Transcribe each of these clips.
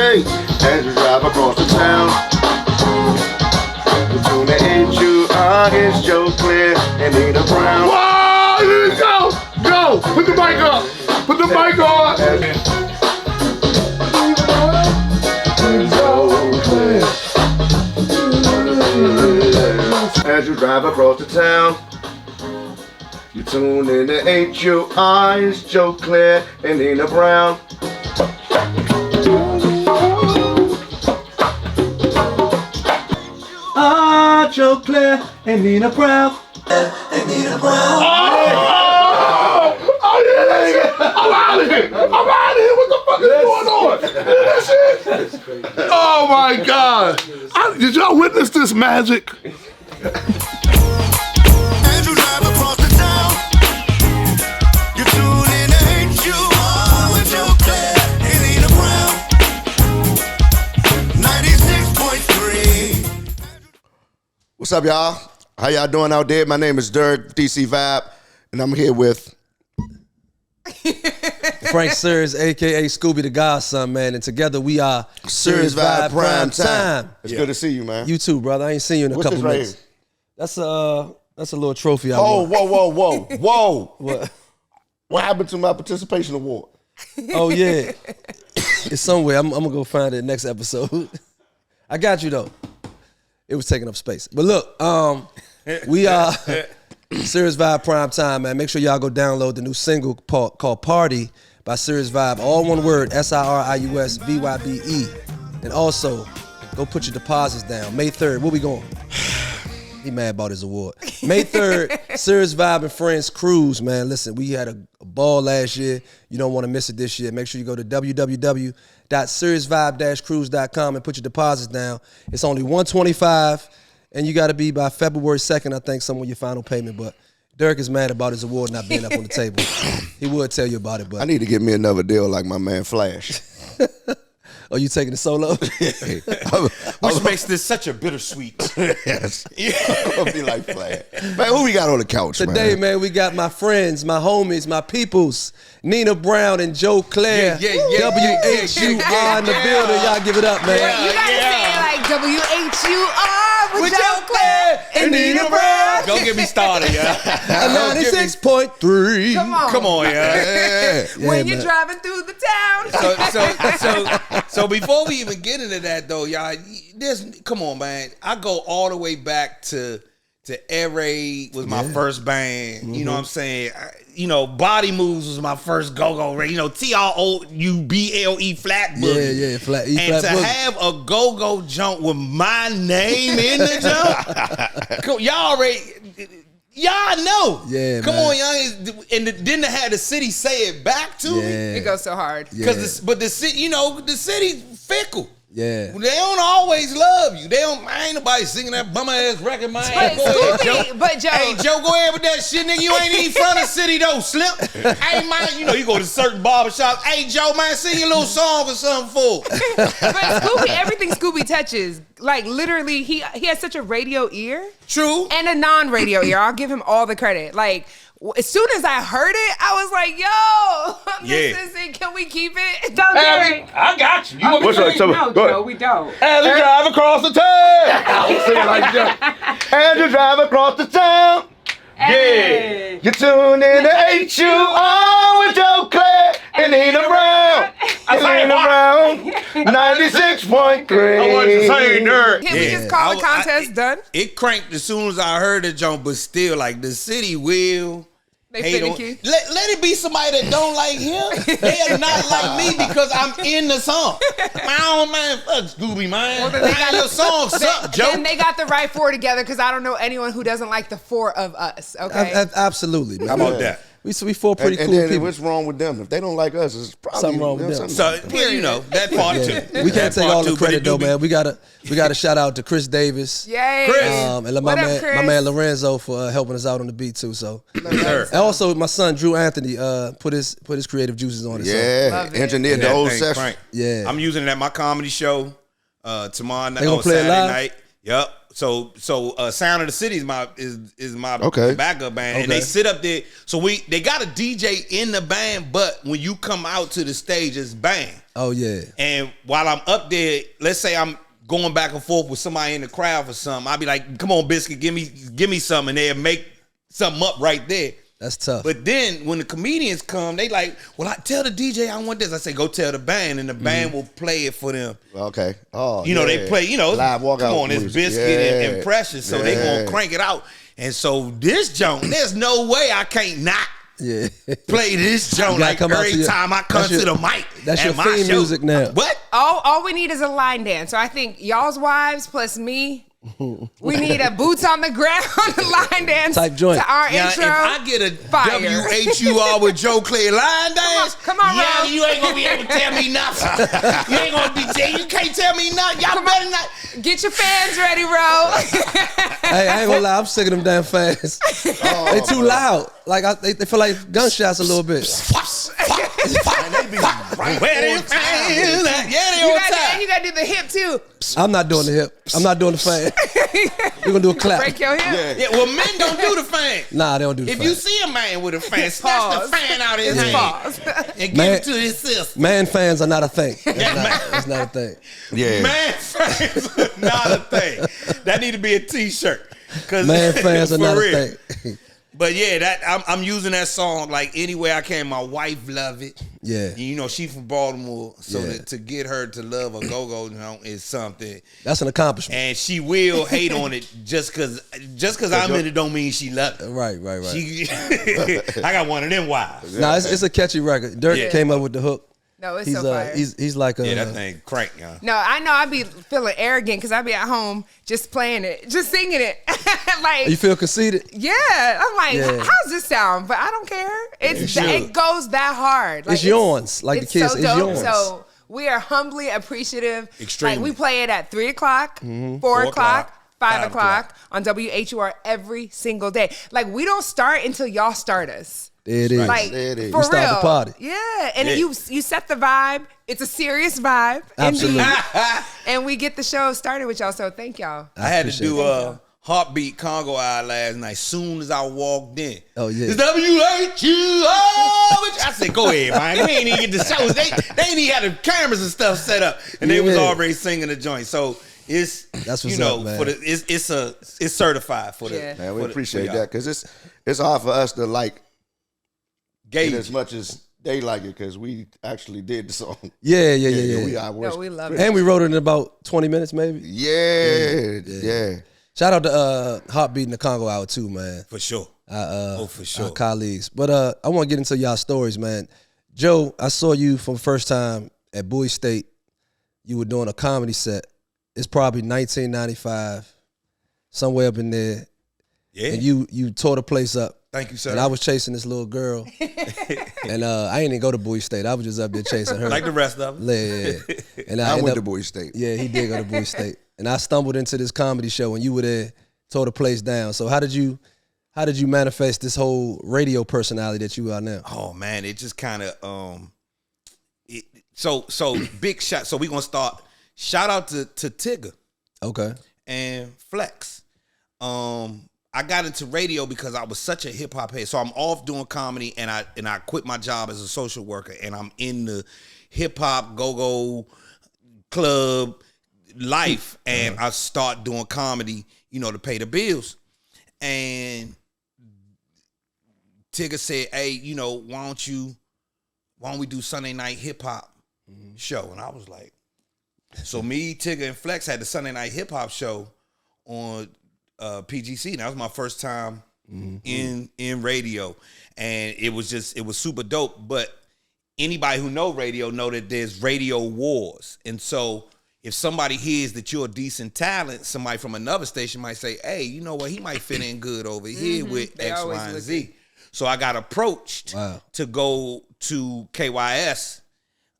Hey, as you drive across the town, between the WHUR, it's Joe Clair and Nina Brown. Whoa, let's go! Go! Put the mic up! Put the mic on! As you drive across the town, you tune in to WHUR, it's Joe Clair and Nina Brown. Joe Clair and Nina Brown. And Nina Brown. Oh, yeah, I'm out of here! I'm out of here! What the fuck is going on? That shit? Oh my God! Did y'all witness this magic? As you drive across the town, you tune in to WHUR with Joe Clair and Nina Brown. 96.3. What's up, y'all? How y'all doing out there? My name is Dirk, DC Vibe, and I'm here with Frank Sirius, a.k.a. Scooby the Godson, man. And together we are SiriusVybe Primetime. It's good to see you, man. You too, brother. I ain't seen you in a couple minutes. Here? That's a little trophy I Oh, won. whoa. What? What happened to my participation award? Oh, yeah. It's somewhere. I'm going to go find it next episode. I got you, though. It was taking up space. But look, we are SiriusVybe Primetime, man. Make sure y'all go download the new single called Party by SiriusVybe. All one word, SiriusVybe. And also, go put your deposits down. May 3rd, where we going? He mad about his award. May 3rd, SiriusVybe and Friends Cruise, man. Listen, we had a ball last year. You don't want to miss it this year. Make sure you go to www.SiriusVybe-cruise.com and put your deposits down. It's only $125, and you got to be by February 2nd, I think, some of your final payment. But Derek is mad about his award not being up on the table. He would tell you about it, but I need to get me another deal like my man Flash. are you taking it solo? Which makes this such a bittersweet. Yes. I'm gonna be like Flash. Man, who we got on the couch, Today, man, we got my friends, my homies, my peoples, Nina Brown and Joe Clair. WHUR in the building. Y'all give it up, man. You gotta say it like WHUR with Joe Clair and Nina Brown. Don't get me started, yeah. 96.3. Come on, yeah. When you're driving through the town. So before we even get into that though, y'all, come on, man. I go all the way back to Air Raid was my first band. Mm-hmm. You know what I'm saying? Body Moves was my first go-go raid. TROUBLE Flatbush. Flat. And to have a go-go jump with my name in the jump, y'all know. Yeah, come man. on, y'all. And then to have the city say it back to me. It goes so hard. But the city, the city's fickle. Yeah. They don't always love you. I ain't nobody singing that bum ass record, man. But Joe. Hey, Joe, go ahead with that shit, nigga. You ain't even from the city, though, Slim. Hey, man, you go to certain barbershops. Hey, Joe, man, sing your little song or something for. But Scooby, everything Scooby touches, like literally, he has such a radio ear. True. And a non-radio ear. I'll give him all the credit. Like, as soon as I heard it, I was like, yo, this is it. Can we keep it? Don't I got you. What's up? No, Joe, we don't. As you drive across the town. I'll sing it like that. As you drive across the town, Hey. you tune in to WHUR with Joe Clair and Nina Brown. Nina Brown, 96.3. I want to say, Dirk. Can we just call the contest done? It cranked as soon as I heard it, Joe, but still, like, the city will. They hate on, finicky. let it be somebody that don't like him. They are not like me because I'm in the song. Man, fuck Scooby, man. Well, then they got your song suck, Joe. Then they got the right four together because I don't know anyone who doesn't like the four of us. Okay. Absolutely, man. How about that? We four pretty and cool then people. what's wrong with them? If they don't like us, it's probably Something wrong with them. So that part too. We can't take all the credit though, man. man. We gotta shout out to Chris Davis. Yay. Chris. And my man Lorenzo for helping us out on the beat too. So Sir. and also my son Drew Anthony put his creative juices on it. Yeah, engineered the whole session. Yeah. I'm using it at my comedy show tomorrow night They gonna on play it Saturday live? night. Yup. So Sound of the City is my Okay. backup band, and Okay. they sit up there. So they got a DJ in the band, but when you come out to the stage, it's band. Oh yeah. And while I'm up there, let's say I'm going back and forth with somebody in the crowd for something, I'll be like, "Come on, Biscuit, give me something," and they'll make something up right there. That's tough. But then when the comedians come, they like, "Well, I tell the DJ I want this." I say, "Go tell the band," and the band will play it for them. Okay. Oh, You know, they play, live walkout. come on, it's music. Biscuit and Precious, so they Yeah. gonna crank it out. And so this joint, there's no way I can't not yeah. play this joint gotta like come out to every your- time I come that's your- to the mic. that's at your my theme show. music now. What? All we need is a line dance. So I think y'all's wives plus me, we need a boots on the ground line dance Type joint. to our Yeah, intro. if I get a Fire. WHUR with Joe Clair line dance, come on, yeah, Ro. you ain't gonna be able to tell me nothing. You ain't gonna be, you can't tell me nothing. Y'all better not. Get your fans ready, Ro. Hey, I ain't gonna lie, I'm sick of them damn fans. They too loud. Like they feel like gunshots a little bit. Where they fans at? Yeah, they on time. You gotta do the hip too. I'm not doing the hip. I'm not doing the fan. We're gonna do a clap. Break your hip. Yeah, well, men don't do the fan. Nah, they don't do the If fan. you see a man with a fan, snatch the fan out of his hand Pause. and give Man- it to his sister. Man fans are not a thing. man. It's not a thing. Yeah. Man fans are not a thing. That need to be a T-shirt. Man fans are for not real. a thing. But yeah, that I'm using that song like anywhere I can. My wife love it. Yeah. You know, she from Baltimore, so Yeah. to get her to love a go-go is something. That's an accomplishment. And she will hate on it just cause I'm in it don't mean she love it. Right. She, I got one of them wives. Nah, it's a catchy record. Dirk Yeah. came up with the hook. No, it's He's so fire. he's like a Yeah, that thing crank, y'all. No, I know I be feeling arrogant because I be at home just playing it, just singing it. like, You feel conceited? yeah, I'm like, Yeah. how's this sound? But I don't care. It goes that hard. Like, It's yours. Like the it's kids, so it's dope. yours. So we are humbly appreciative. Extremely. Like we play it at 3 o'clock, 4 o'clock, 5 o'clock on WHUR every single day. Like we don't start until y'all start us. It is. Like There it is. for We start real. the party. Yeah, and Yeah. you set the vibe. It's a serious vibe. Absolutely. Indeed. And we get the show started with y'all. So thank y'all. I had to appreciate do it. Heartbeat Congo Eye last night. Soon as I walked in, Oh, yeah. it's WHUR. I said, "Go ahead, man. We ain't even get the shows. They ain't even had the cameras and stuff set up, and they was Yeah. already singing the joint. So it's That's you what's know up, man. for the it's certified for the Yeah. Man, we for the- appreciate for y'all. that because it's hard for us to like it Gauge. as much as they like it because we actually did the song. Yeah. We are No, we love it. And we wrote it in about 20 minutes, maybe. Yeah. Shout out to Heartbeat in the Congo Hour too, man. for sure. For sure. Our colleagues. But I want to get into y'all stories, man. Joe, I saw you for the first time at Bowie State. You were doing a comedy set. It's probably 1995, somewhere up in there. Yeah. And you tore the place up. Thank you, sir. And I was chasing this little girl. And I ain't even go to Bowie State. I was just up there chasing her. like the rest of them. Yeah. And I ended went up- to Bowie State. Yeah, he did go to Bowie State. And I stumbled into this comedy show and you were there, tore the place down. So how did you manifest this whole radio personality that you are now? Oh man, it just kind of so big shot. So we gonna start. Shout out to Tigger Okay. and Flex. I got into radio because I was such a hip hop head. So I'm off doing comedy and I quit my job as a social worker and I'm in the hip hop go-go club life and I start doing comedy, to pay the bills. And Tigger said, "Hey, why don't we do Sunday night hip hop show?" And I was like, so me, Tigger, and Flex had the Sunday night hip hop show on PGC. And that was my first time in radio, and it was super dope. But anybody who know radio know that there's radio wars, and so if somebody hears that you're a decent talent, somebody from another station might say, "Hey, you know what? He might fit in good over here with They X, always Y, and look Z." So I got approached to go to KYS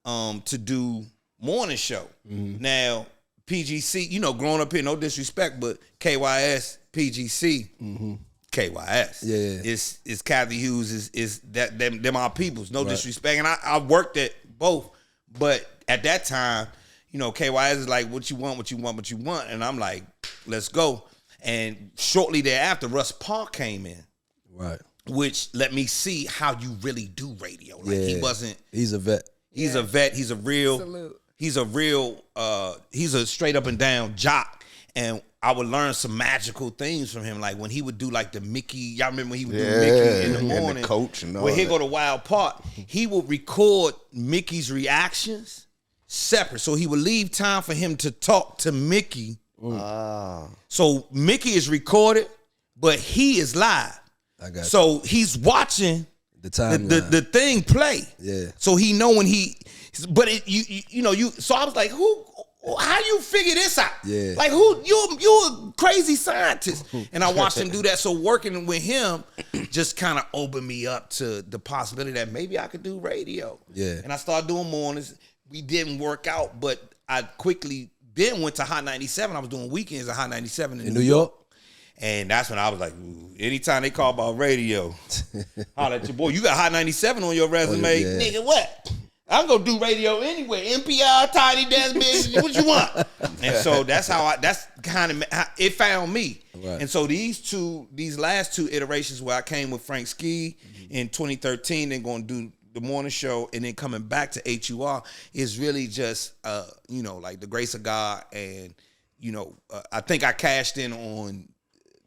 to do morning show. Now, PGC, growing up here, no disrespect, but KYS, PGC, KYS. Yeah. It's Kathy Hughes, is that them our peoples, no disrespect. And I worked at both, but at that time, KYS is like, what you want. And I'm like, let's go. And shortly thereafter, Russ Park came in. Right. Which let me see how you really do radio. Like he wasn't. He's a vet. He's a vet. He's a real. Salute. He's a real. He's a straight up and down jock. And I would learn some magical things from him. Like when he would do like the Mickey. Y'all remember when he would do Mickey in the morning? And the coach and all when he that. go to Wild Park, he would record Mickey's reactions separate. So he would leave time for him to talk to Mickey. So Mickey is recorded, but he is live. I got you. So he's watching The timeline. the thing play. Yeah. So he know when he, but it, you know. So I was like, how you figure this out? Yeah. Like you a crazy scientist. And I watched him do that. So working with him just kind of opened me up to the possibility that maybe I could do radio. Yeah. And I started doing mornings. We didn't work out, but I quickly then went to Hot 97. I was doing weekends at Hot 97 in New York? And that's when I was like, ooh, anytime they call about radio, holla at your boy. You got Hot 97 on your resume. yeah. Nigga, what? I'm going to do radio anyway. NPR, Tiny Desk, bitch, what you want? And so that's kind of how it found me. Right. And so these last two iterations where I came with Frank Ski in 2013 and going to do the morning show and then coming back to HUR is really just, like the grace of God. And, I think I cashed in on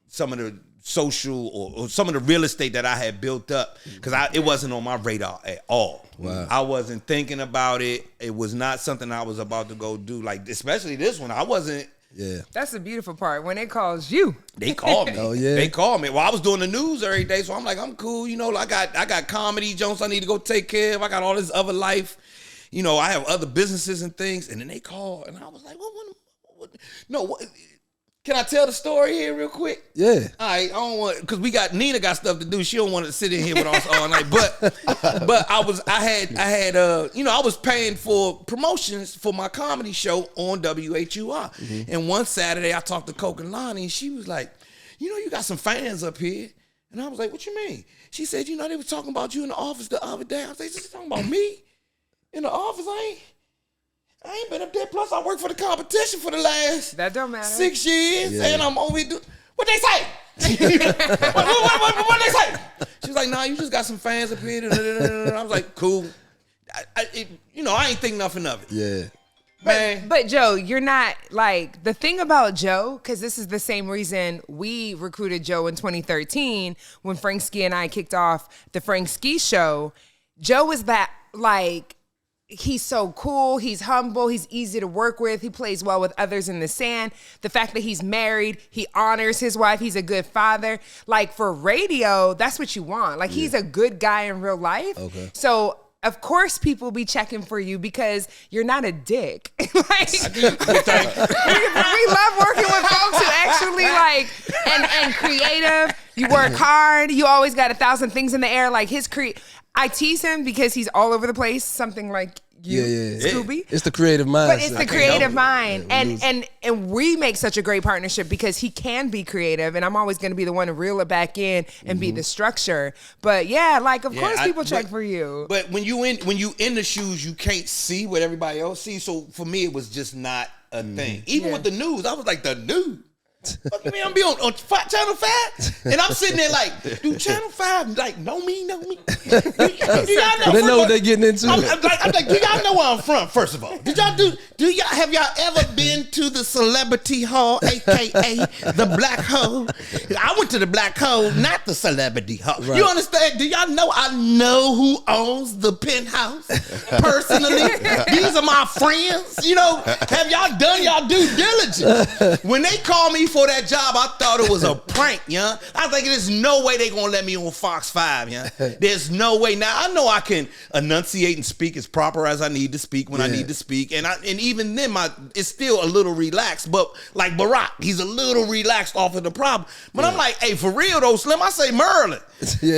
some of the social or some of the real estate that I had built up because it wasn't on my radar at all. Wow. I wasn't thinking about it. It was not something I was about to go do. Like, especially this one, I wasn't. Yeah. That's the beautiful part. When it calls you. They called me. Oh, yeah. They called me. Well, I was doing the news every day, so I'm like, I'm cool. I got comedy jokes I need to go take care of. I got all this other life. I have other businesses and things. And then they called, and I was like, what? Can I tell the story here real quick? Yeah. All right, I don't want because Nina got stuff to do. She don't want to sit in here with us all night. But I was paying for promotions for my comedy show on WHUR. Mm-hmm. And one Saturday I talked to Coke and Lonnie, and she was like, you got some fans up here. And I was like, what you mean? She said, they were talking about you in the office the other day. I was like, they talking about me in the office? I ain't been up there. Plus, I work for the competition for the last That don't matter. 6 years, Yeah. and I'm only doing what they say. what they say? She's like, nah, you just got some fans up here. I was like, cool. I ain't think nothing of it. Yeah. Man. But Joe, you're not like the thing about Joe, because this is the same reason we recruited Joe in 2013 when Frank Ski and I kicked off the Frank Ski show. Joe is that like. He's so cool. He's humble. He's easy to work with. He plays well with others in the sand. The fact that he's married, he honors his wife. He's a good father. Like for radio, that's what you want. Like he's a good guy in real life. Okay. So of course people be checking for you because you're not a dick. We love working with folks who actually and creative. You work hard. You always got 1,000 things in the air. Like I tease him because he's all over the place, something like you, Scooby. It's the creative mind. But it's the creative mind. And we make such a great partnership because he can be creative, and I'm always going to be the one to reel it back in and be the structure. But of course people check for you. But when you in the shoes, you can't see what everybody else sees. So for me, it was just not a thing. Even with the news, I was like, the news? What you mean I'm be on Channel 5? And I'm sitting there like, do Channel 5 know me? Do y'all know? They know what they're getting into. I'm like, do y'all know where I'm from, first of all? Have y'all ever been to the Celebrity Hall, aka the Black Hole? I went to the Black Hole, not the Celebrity Hall. Right. You understand? Do y'all know I know who owns the penthouse personally? These are my friends. Have y'all done y'all due diligence? When they call me for that job, I thought it was a prank, I was like, there's no way they gonna let me on Fox 5, There's no way. Now I know I can enunciate and speak as proper as I need to speak when I need to speak, and even then it's still a little relaxed. But like Barack, he's a little relaxed off of the problem. But I'm like, hey, for real though, Slim, I say Merlin.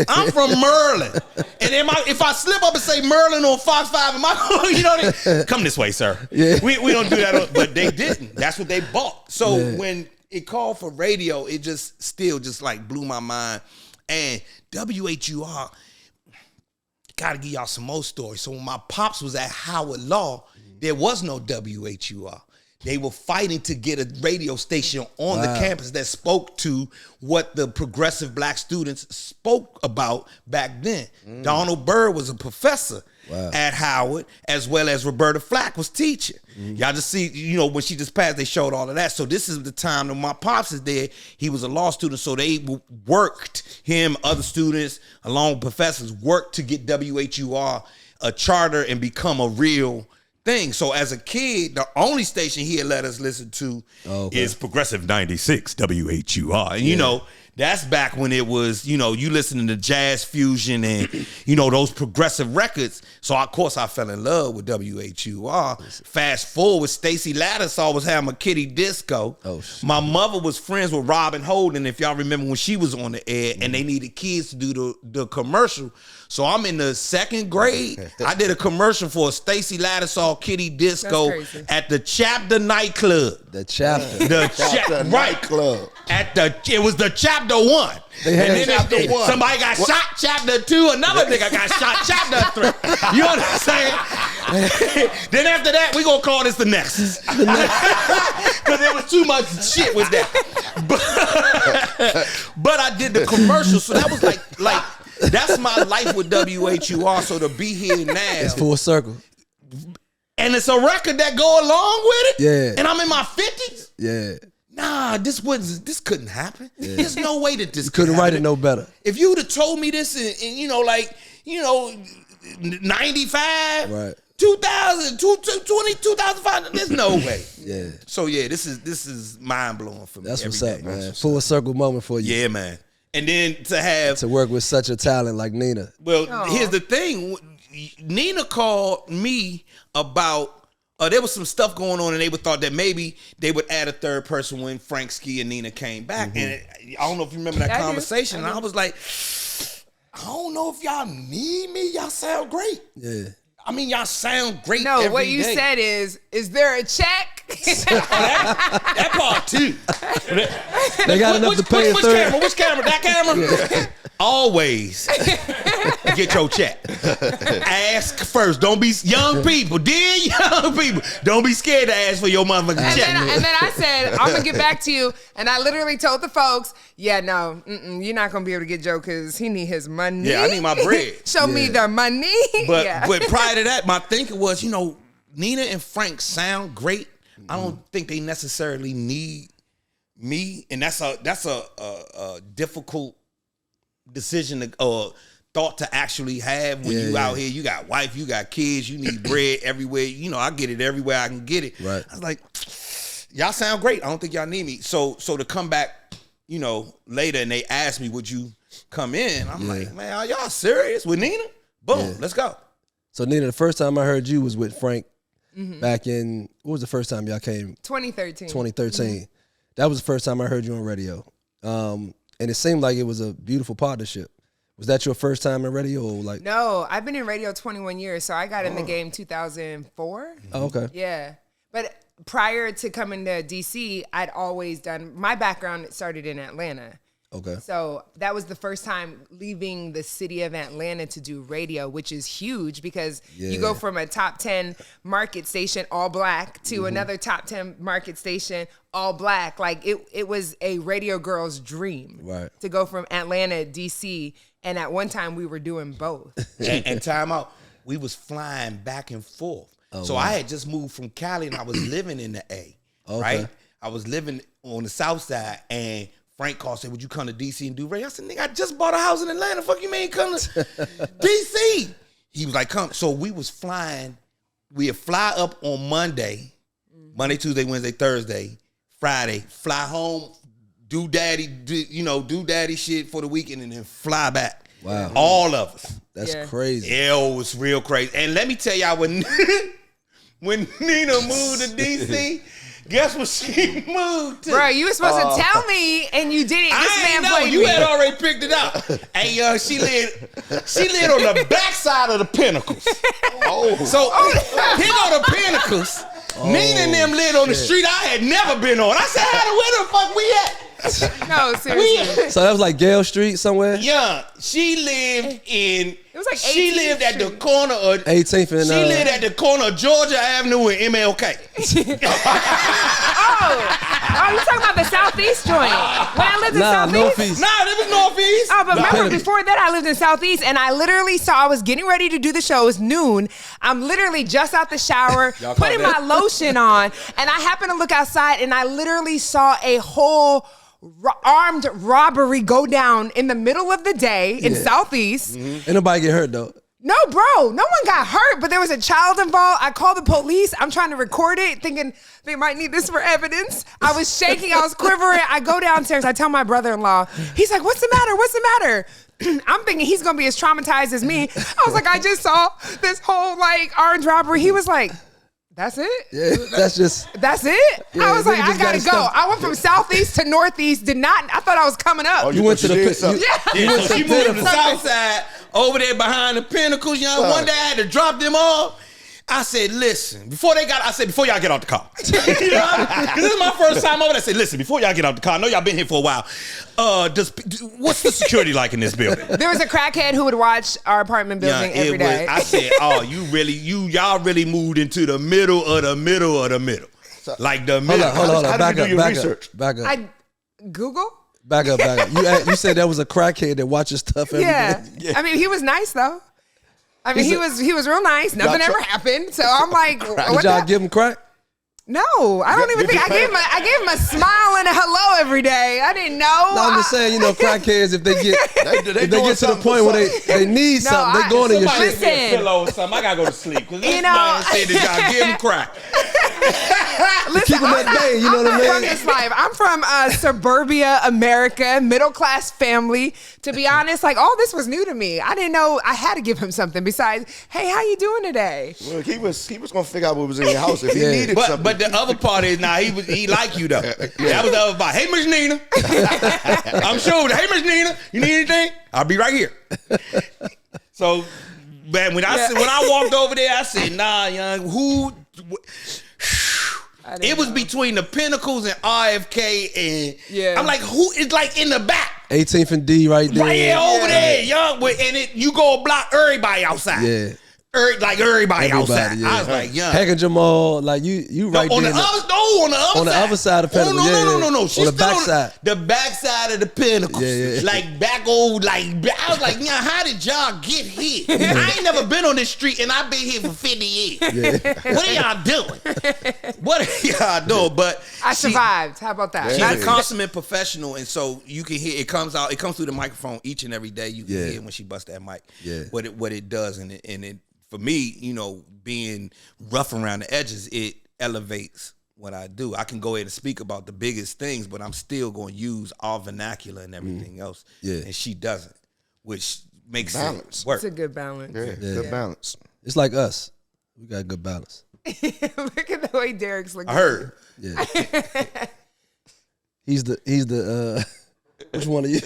I'm from Merlin, and if I slip up and say Merlin on Fox 5, am I? Come this way, sir. Yeah. We don't do that, but they didn't. That's what they bought. So when it called for radio, it just still like blew my mind. And WHUR, gotta give y'all some more stories. So when my pops was at Howard Law, there was no WHUR. they were fighting to get a radio station on the campus that spoke to what the progressive black students spoke about back then. Donald Byrd was a professor at Howard, as well as Roberta Flack was teaching. Y'all just see, you know, when she just passed, they showed all of that. So this is the time that my pops is there. He was a law student, so they worked, him, other students, along with professors, worked to get WHUR a charter and become a real thing. So as a kid, the only station he had let us listen to is Progressive 96 WHUR. And you know, that's back when it was, you know, you listening to jazz fusion and, you know, those progressive records. So of course I fell in love with WHUR. Fast forward, Stacey Lattisaw was having a kiddie disco. My mother was friends with Robin Holden, if y'all remember when she was on the air, and they needed kids to do the commercial. So I'm in the 2nd grade. I did a commercial for a Stacey Lattisaw kiddie disco at the Chapter nightclub. The Chapter. The Chapter nightclub. It was the Chapter 1. They had and then somebody got shot Chapter 2, another nigga got shot Chapter 3. You know what I'm saying? Then after that, we gonna call this the Nexus. Because there was too much shit with that. But I did the commercial, so that was like that's my life with WHUR. So to be here now, it's full circle. And it's a record that go along with it. Yeah. And I'm in my 50s. Yeah. Nah, this couldn't happen. Yeah. There's no way that this couldn't write it no better. If you would have told me this in you know, like, you know, 95, right, 2000, 2020, 2005, there's no way. Yeah. So yeah, this is mind blowing for me. That's what's up, man. Full circle moment for you. Yeah, man. And then to work with such a talent like Nina. Well, here's the thing. Nina called me about there was some stuff going on, and they thought that maybe they would add a third person when Frank Ski and Nina came back. And I don't know if you remember that conversation. And I was like, I don't know if y'all need me. Y'all sound great. Yeah. I mean, y'all sound great. No, every what you day. said is there a check? that part too. They got enough to pay a third. Which camera? That camera? Yeah. Always get your check. Ask first. Don't be young people. Dear young people, don't be scared to ask for your motherfucking check. And then I said, I'm gonna get back to you. And I literally told the folks, yeah, no, you're not gonna be able to get Joe because he need his money. Yeah, I need my bread. Show me the money. But prior to that, my thinking was, you know, Nina and Frank sound great. I don't think they necessarily need me, and that's a difficult decision or thought to actually have when you out here. You got wife, you got kids, you need bread everywhere. You know, I get it everywhere I can get it. Right. I was like, y'all sound great. I don't think y'all need me. So to come back, you know, later and they asked me, would you come in? I'm like, man, are y'all serious with Nina? Boom, let's go. So Nina, the first time I heard you was with Frank back in, what was the first time y'all came? 2013. 2013. That was the first time I heard you on radio. And it seemed like it was a beautiful partnership. Was that your first time in radio? Or like? No, I've been in radio 21 years. So I got in the game 2004. Oh, okay. Yeah. But prior to coming to DC, I'd always done, my background started in Atlanta. Okay. So that was the first time leaving the city of Atlanta to do radio, which is huge because you go from a top 10 market station, all black, to another top 10 market station, all black. Like it was a radio girl's dream to go from Atlanta to DC. And at one time we were doing both. and time out, we was flying back and forth. So I had just moved from Cali and I was living in the A, right? I was living on the south side, and Frank called, said, would you come to DC and do radio? I said, nigga, I just bought a house in Atlanta. Fuck you mean come to DC? He was like, come. So we was flying. We'd fly up on Monday, Tuesday, Wednesday, Thursday, Friday, fly home, do daddy shit for the weekend, and then fly back. Wow. All of us. That's crazy. Yeah, it was real crazy. And let me tell y'all, when Nina moved to DC, guess what she moved to? Bro, you were supposed to tell me, and you didn't. This man played you me. had already picked it out. Hey, she lived on the backside of the Pinnacles. So here go the Pinnacles. Nina and them lived on the street I had never been on. I said, where the fuck we at? No, seriously. So that was like Gale Street somewhere? Yeah, she lived in. It was like she 18th lived at the Street. corner of 18th and She lived at the corner of Georgia Avenue and MLK. Oh, you talking about the Southeast joint? When I lived in Southeast. Northeast. Nah, that was Northeast. Oh, but remember, Kennedy. before that, I lived in Southeast, and I literally saw, I was getting ready to do the show. It was noon. I'm literally just out the shower, putting my lotion on, and I happened to look outside, and I literally saw a whole armed robbery go down in the middle of the day in Southeast. Ain't nobody get hurt though. No, bro, no one got hurt, but there was a child involved. I called the police. I'm trying to record it, thinking they might need this for evidence. I was shaking. I was quivering. I go downstairs. I tell my brother-in-law. He's like, what's the matter? What's the matter? I'm thinking he's going to be as traumatized as me. I was like, I just saw this whole, like, armed robbery. He was like, that's it? Yeah, that's just. That's it? Yeah, I was like, nigga I just gotta gotta go. stop. I went from Southeast to Northeast. I thought I was coming up. Oh, You went to the pit. something. Yeah, so she moved to the Pinnacle. south side over there behind the Pinnacles. You know, one day I had to drop them off. I said, listen, before y'all get out the car. You know, because this is my first time over there. I said, listen, before y'all get out the car, I know y'all been here for a while. What's the security like in this building? There was a crackhead who would watch our apartment building every day. I said, oh, y'all really moved into the middle of the middle of the middle. Like the middle. Hold on. How Back did you up. do your Back research? up. Back up. Google? Back up. You said there was a crackhead that watches stuff every day. Yeah. I mean, he was nice though. I mean, he was real nice. Nothing ever happened. So I'm like, what Did y'all the? give him crack? No, I don't even think I gave him a smile and a hello every day. I didn't know. No, I'm just saying, you know, crackheads, if they get if they get to the point where they need No, something, they going in your Somebody shit. Listen. get a pillow or something. I gotta go to sleep because this You know- man said that y'all give him crack. Listen, Keep him I'm at bay, you know I'm what I not mean? from this life. I'm from suburbia America, middle class family. To be honest, like all this was new to me. I didn't know I had to give him something besides, hey, how you doing today? Look, he was gonna figure out what was in your house if he Yeah. needed something. But the other part is he like you though. That was the other part. Hey, Miss Nina. I'm sure. Hey, Miss Nina, you need anything? I'll be right here. So, man, when I walked over there, I said, nah, young, it was between the Pinnacles and RFK and I'm like, who is like in the back? 18th and D right there. Right here over there, young. And you go block everybody outside. Yeah. Everybody outside. yeah. I was like, young. Heck and Jamal, like you right on there. the other side of the Pinnacle. No. She's On the back side. The back side of the Pinnacles. Yeah. Like back old, I was like, yeah, how did y'all get here? I ain't never been on this street and I've been here for 50 years. What are y'all doing? But I survived. How about that? she's That's- a consummate professional, and so you can hear it comes through the microphone each and every day. You can hear when she busts that mic. Yeah. What it does, and it for me, you know, being rough around the edges, it elevates what I do. I can go ahead and speak about the biggest things, but I'm still going to use our vernacular and everything else. Yeah. And she doesn't, which makes Balance. it work. It's a good balance. Yeah, good balance. It's like us. We got good balance. Look at the way Derek's looking. I heard. Yeah. He's the which one of you?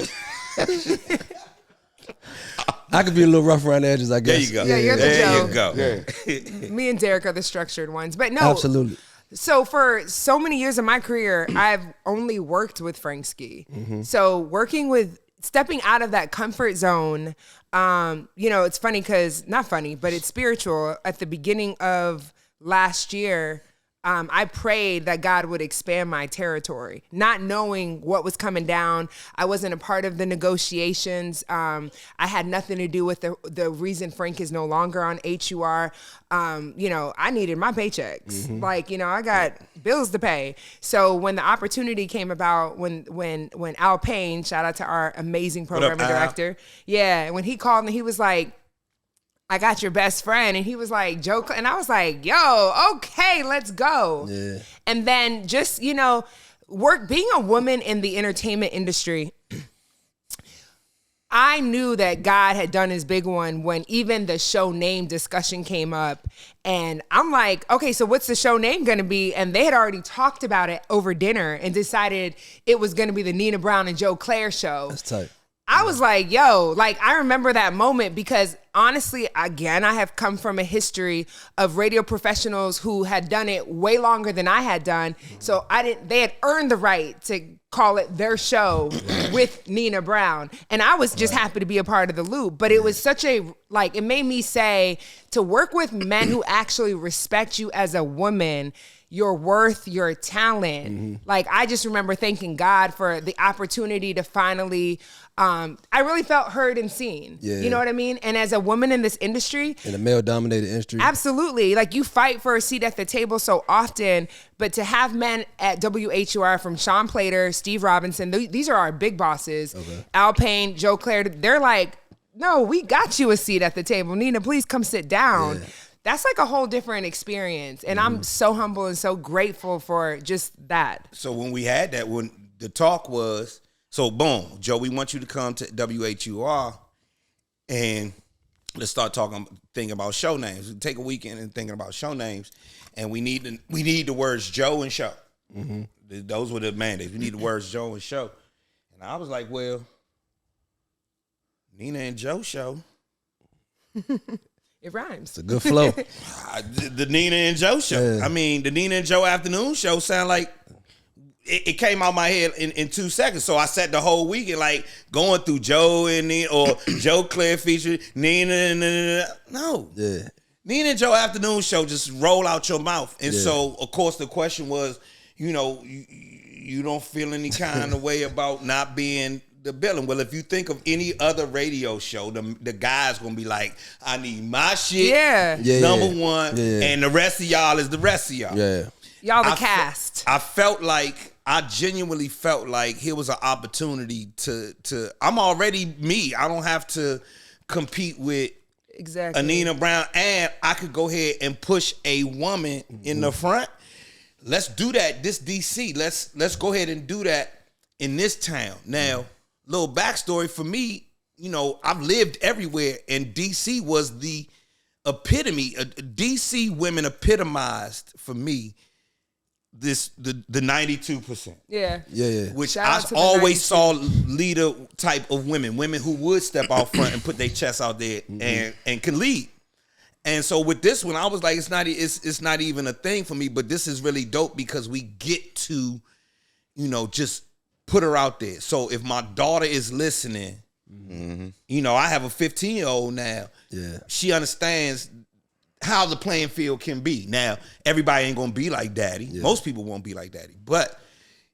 I could be a little rough around the edges, I There guess. you go. Yeah, you're the there Joe. you go. Me and Derek are the structured ones. But no. Absolutely. So for so many years of my career, I've only worked with Frank Ski. So stepping out of that comfort zone, you know, it's funny because, not funny, but it's spiritual. At the beginning of last year, I prayed that God would expand my territory, not knowing what was coming down. I wasn't a part of the negotiations. I had nothing to do with the reason Frank is no longer on HUR. You know, I needed my paychecks. Like, you know, I got bills to pay. So when the opportunity came about, when Al Payne, shout out to our amazing programming director. Yeah, when he called me, he was like, I got your best friend. And he was like, Joe. And I was like, yo, okay, let's go. Yeah. And then just, you know, being a woman in the entertainment industry, I knew that God had done his big one when even the show name discussion came up. And I'm like, okay, so what's the show name going to be? And they had already talked about it over dinner and decided it was going to be the Nina Brown and Joe Clair show. That's tight. I was like, yo, like I remember that moment because honestly, again, I have come from a history of radio professionals who had done it way longer than I had done. So they had earned the right to call it their show with Nina Brown. And I was just happy to be a part of the loop. But it was such a, like, it made me say, to work with men who actually respect you as a woman, your worth, your talent. Like, I just remember thanking God for the opportunity to finally, I really felt heard and seen. Yeah. You know what I mean? And as a woman in this industry, In a male-dominated industry. absolutely. Like, you fight for a seat at the table so often, but to have men at WHUR from Sean Plater, Steve Robinson, these are our big bosses. Okay. Al Payne, Joe Clair, they're like, no, we got you a seat at the table. Nina, please come sit down. Yeah. That's like a whole different experience. And I'm so humble and so grateful for just that. So when we had that, when the talk was, so boom, Joe, we want you to come to WHUR and let's start thinking about show names. We take a weekend and thinking about show names, and we need the words Joe and show. Those were the mandates. We need the words Joe and show. And I was like, well, Nina and Joe show. It rhymes. It's a good flow. The Nina and Joe show. Yeah. I mean, the Nina and Joe afternoon show sound like it came out my head in 2 seconds. So I sat the whole weekend like going through Joe and Nina, or Joe Clair featured Nina and no. Yeah. Nina and Joe afternoon show just roll out your mouth. And so, of course, the question was, you know, you don't feel any kind of way about not being the billing. Well, if you think of any other radio show, the guy's gonna be like, I need my shit, number one, and the rest of y'all is the rest of y'all. Yeah. Y'all the cast. I genuinely felt like here was an opportunity to I'm already me. I don't have to compete with Exactly. Nina Brown, and I could go ahead and push a woman in the front. Let's do that. This DC. Let's go ahead and do that in this town. Now, little backstory for me, you know, I've lived everywhere, and DC was the epitome. DC women epitomized for me the 92%. Yeah. Which Shout I out to the always 92. saw leader type of women who would step out front and put their chest out there and can lead. And so with this one, I was like, it's not even a thing for me, but this is really dope because we get to, you know, just put her out there. So if my daughter is listening, you know, I have a 15-year-old now. Yeah. She understands how the playing field can be. Now, everybody ain't gonna be like daddy. Yeah. Most people won't be like daddy. But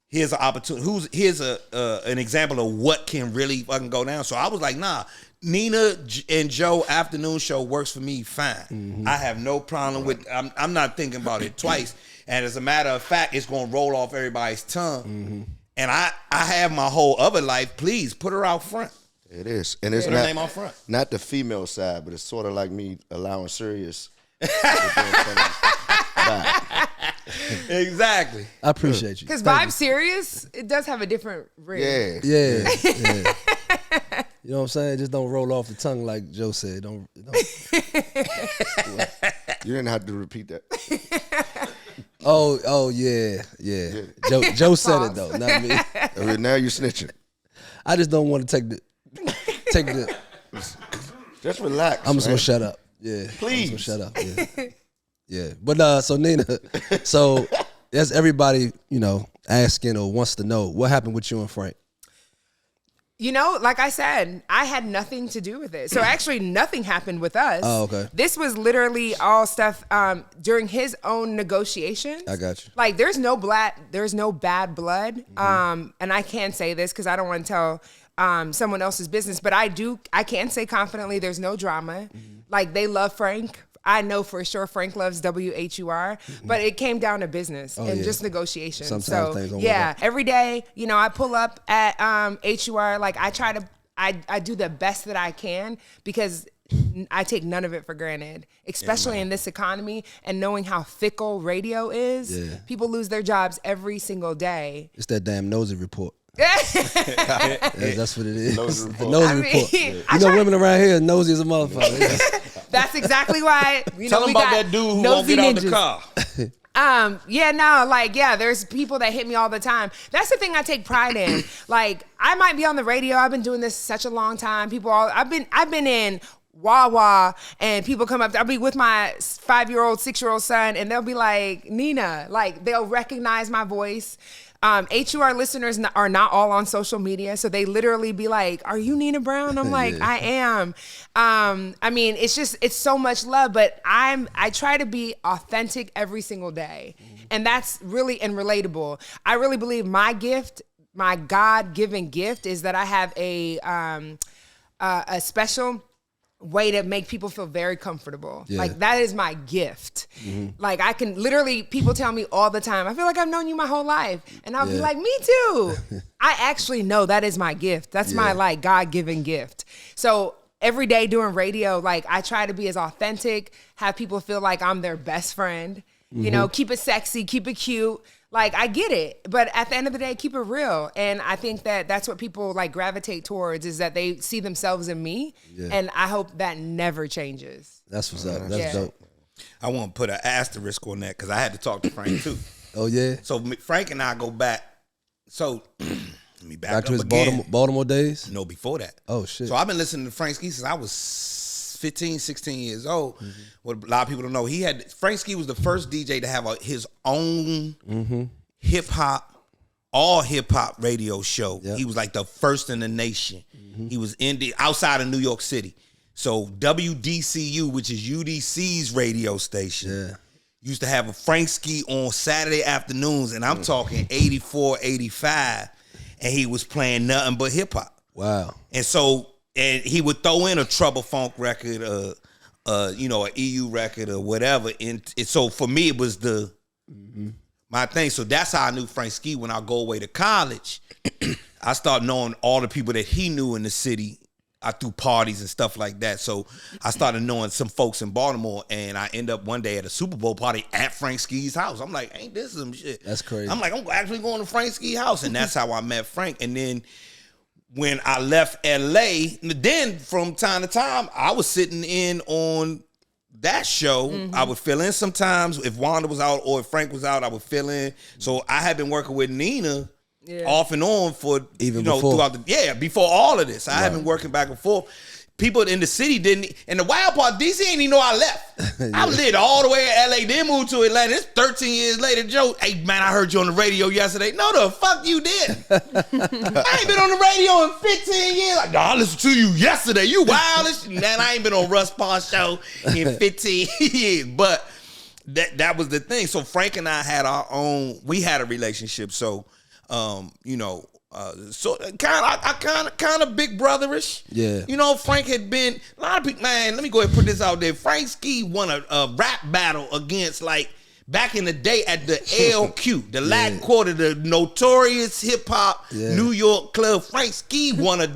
here's an opportunity. Here's an example of what can really fucking go down. So I was like, nah, Nina and Joe afternoon show works for me fine. I have no problem with. I'm not thinking about it twice. And as a matter of fact, it's gonna roll off everybody's tongue. And I have my whole other life. Please put her out front. It is. And it's Put her name out front. not the female side, but it's sort of like me allowing Sirius. Exactly. I appreciate you. Because Vibe Serious, it does have a different ring. Yeah. Yeah. You know what I'm saying? Just don't roll off the tongue like Joe said. Don't. You didn't have to repeat that. Oh yeah. Joe said it though, not me. Okay, now you're snitching. I just don't want to take the. Just relax. I'm just man. gonna shut up. Yeah, Please. I'm just gonna shut up. Yeah, yeah. But so Nina, so that's everybody, you know, asking or wants to know what happened with you and Frank. You know, like I said, I had nothing to do with it. So actually nothing happened with us. Oh, okay. This was literally all stuff during his own negotiations. I got you. Like there's no bad blood. And I can't say this because I don't want to tell someone else's business, but I can say confidently there's no drama. Like they love Frank. I know for sure Frank loves WHUR, but it came down to business and just negotiations. Sometimes things don't work yeah, out. every day, you know, I pull up at HUR, like I do the best that I can because I take none of it for granted, especially in this economy and knowing how fickle radio is. Yeah. People lose their jobs every single day. It's that damn nosy report. That's what it is. Nosy The report. nosy report. You know, women around here are nosy as a motherfucker. That's exactly why. You Tell know, them we about got that dude who won't nosy get out the ninjas. car. There's people that hit me all the time. That's the thing I take pride in. Like, I might be on the radio. I've been doing this such a long time. I've been in Wawa, and people come up. I'll be with my 5-year-old, 6-year-old son, and they'll be like, Nina, like they'll recognize my voice. HUR listeners are not all on social media, so they literally be like, "Are you Nina Brown?" I'm like, "I am." I mean, it's so much love, but I try to be authentic every single day, and that's really and relatable. I really believe my gift, my God-given gift, is that I have a special way to make people feel very comfortable. Yeah. Like that is my gift. Like I can literally, people tell me all the time, I feel like I've known you my whole life. And I'll be like, me too. I actually know that is my gift. That's my like God-given gift. So every day doing radio, like I try to be as authentic, have people feel like I'm their best friend, you know, keep it sexy, keep it cute. Like, I get it, but at the end of the day, keep it real. And I think that that's what people like gravitate towards, is that they see themselves in me. Yeah. And I hope that never changes. That's what's up. That's dope. I want to put an asterisk on that because I had to talk to Frank too. Oh, yeah? So Frank and I go back. So let me back to his again. Baltimore days? No, before that. Oh, shit. So I've been listening to Frank Ski since I was 15, 16 years old. What a lot of people don't know, Frank Ski was the first DJ to have his own all hip hop radio show. Yep. He was like the first in the nation. He was outside of New York City. So WDCU, which is UDC's radio station, used to have a Frank Ski on Saturday afternoons, and I'm talking 84, 85, and he was playing nothing but hip hop. Wow. And he would throw in a Trouble Funk record, an EU record or whatever. And so for me, it was my thing. So that's how I knew Frank Ski. When I go away to college, I started knowing all the people that he knew in the city through parties and stuff like that. So I started knowing some folks in Baltimore, and I end up one day at a Super Bowl party at Frank Ski's house. I'm like, ain't this some shit? That's crazy. I'm like, I'm actually going to Frank Ski's house. And that's how I met Frank. And then when I left LA, then from time to time, I was sitting in on that show. I would fill in sometimes. If Wanda was out or if Frank was out, I would fill in. So I had been working with Nina off and on for before. Before all of this. I had been working back and forth. People in the city didn't, and the wild part, DC ain't even know I left. I lived all the way in LA, then moved to Atlanta. It's 13 years later. Joe, hey man, I heard you on the radio yesterday. No, the fuck you did. I ain't been on the radio in 15 years. Like, no, I listened to you yesterday. You wild. Man, I ain't been on Russ Paul's show in 15 years. But that was the thing. So Frank and I had we had a relationship. So, so kind of big brotherish. Yeah. You know, Frank had been a lot of people. Man, let me go ahead and put this out there. Frank Ski won a rap battle against, like, back in the day at the LQ, the Latin Quarter, the notorious hip hop New York club. Frank Ski won a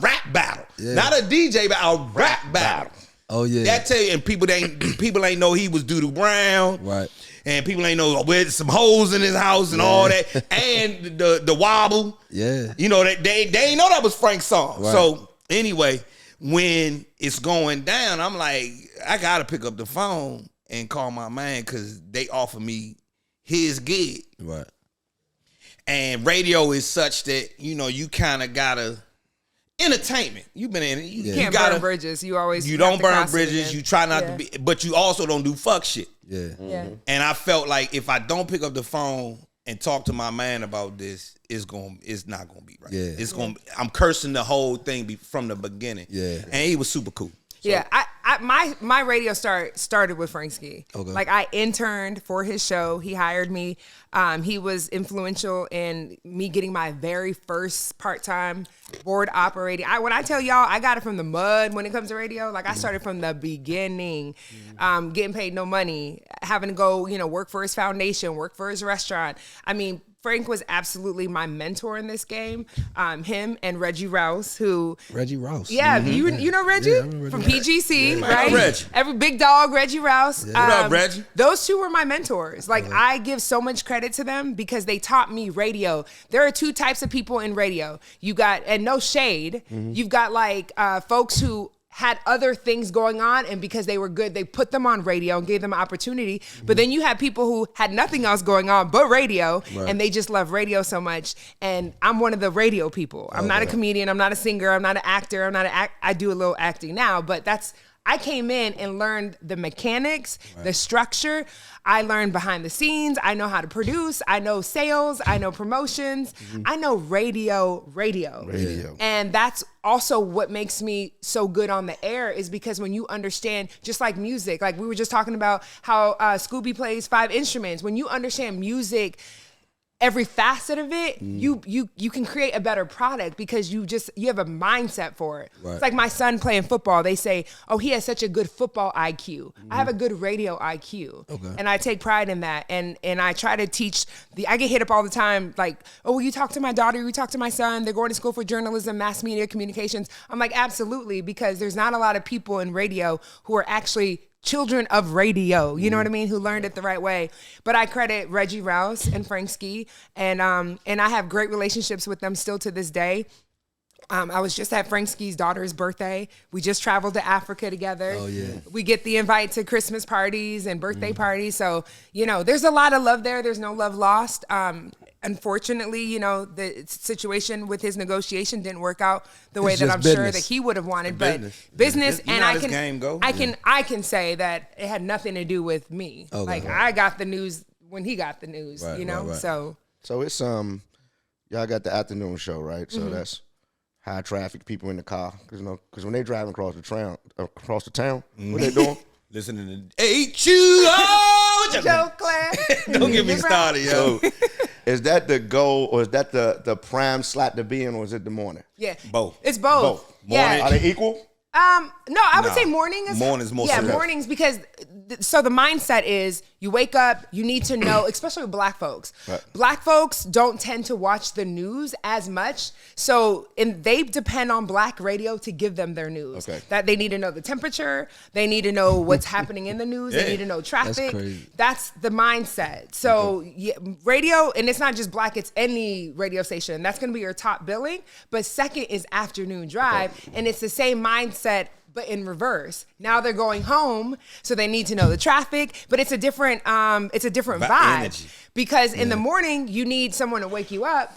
rap battle, not a DJ, but a rap battle. Oh yeah. That tell you, and people ain't know he was Doodoo Brown. Right. And people ain't know with some hoes in his house and all that, and the wobble. Yeah, you know they ain't know that was Frank's song. Right. So anyway, when it's going down, I'm like, I gotta pick up the phone and call my man because they offer me his gig. Right. And radio is such that you kind of gotta. Entertainment. You've been in it. You can't burn bridges. You don't burn bridges. You try not to be, but you also don't do fuck shit. Yeah. And I felt like if I don't pick up the phone and talk to my man about this, it's not gonna be right. Yeah. I'm cursing the whole thing from the beginning. Yeah. And he was super cool. So. Yeah, my radio started with Frank Ski. Okay. Like I interned for his show. He hired me. He was influential in me getting my very first part-time board operating. When I tell y'all, I got it from the mud when it comes to radio. Like I started from the beginning, getting paid no money, having to go, work for his foundation, work for his restaurant. I mean, Frank was absolutely my mentor in this game. Him and Reggie Rouse, Reggie Rouse. Yeah, you know Reggie from PGC, right? Reg. Every big dog, Reggie Rouse. Yeah. What up, Reggie? Those two were my mentors. Like I give so much credit to them because they taught me radio. There are two types of people in radio. You got, and no shade, you've got like folks who had other things going on, and because they were good, they put them on radio and gave them an opportunity. But then you had people who had nothing else going on but radio, and they just love radio so much. And I'm one of the radio people. I'm not a comedian. I'm not a singer. I'm not an actor. I do a little acting now, but I came in and learned the mechanics, the structure. I learned behind the scenes. I know how to produce. I know sales. I know promotions. I know radio. And that's also what makes me so good on the air, is because when you understand, just like music, like we were just talking about how Scooby plays 5 instruments. When you understand music, every facet of it, you can create a better product because you have a mindset for it. Right. It's like my son playing football. They say, oh, he has such a good football IQ. I have a good radio IQ. Okay. And I take pride in that. And I try to teach I get hit up all the time, like, oh, will you talk to my daughter? Will you talk to my son? They're going to school for journalism, mass media, communications. I'm like, absolutely, because there's not a lot of people in radio who are actually children of radio, you know what I mean, who learned it the right way. But I credit Reggie Rouse and Frank Ski, and I have great relationships with them still to this day. I was just at Frank Ski's daughter's birthday. We just traveled to Africa together. Oh, yeah. We get the invite to Christmas parties and birthday parties. So, there's a lot of love there. There's no love lost. Unfortunately, the situation with his negotiation didn't work out the way that I'm sure that he would have wanted. But business, and I can say that it had nothing to do with me. Okay. I got the news when he got the news. Right. So it's y'all got the afternoon show, right? So that's high traffic, people in the car, because when they driving across the town, what they doing? Listening to WHUR. Joe Clair. Don't get me started, yo. So, is that the goal, or is that the prime slot to be in, or is it the morning? Yeah. Both. It's both. Morning. Are they equal? No, I would say morning is more. Yeah, mornings, because so the mindset is you wake up, you need to know, especially with Black folks. Right. Black folks don't tend to watch the news as much, and they depend on Black radio to give them their news. Okay. That they need to know the temperature, they need to know what's happening in the news, they need to know traffic. That's the mindset. So radio, and it's not just Black, it's any radio station. That's going to be your top billing. But second is afternoon drive, and it's the same mindset, but in reverse. Now they're going home, so they need to know the traffic, but it's a different vibe. Energy. Because in the morning you need someone to wake you up,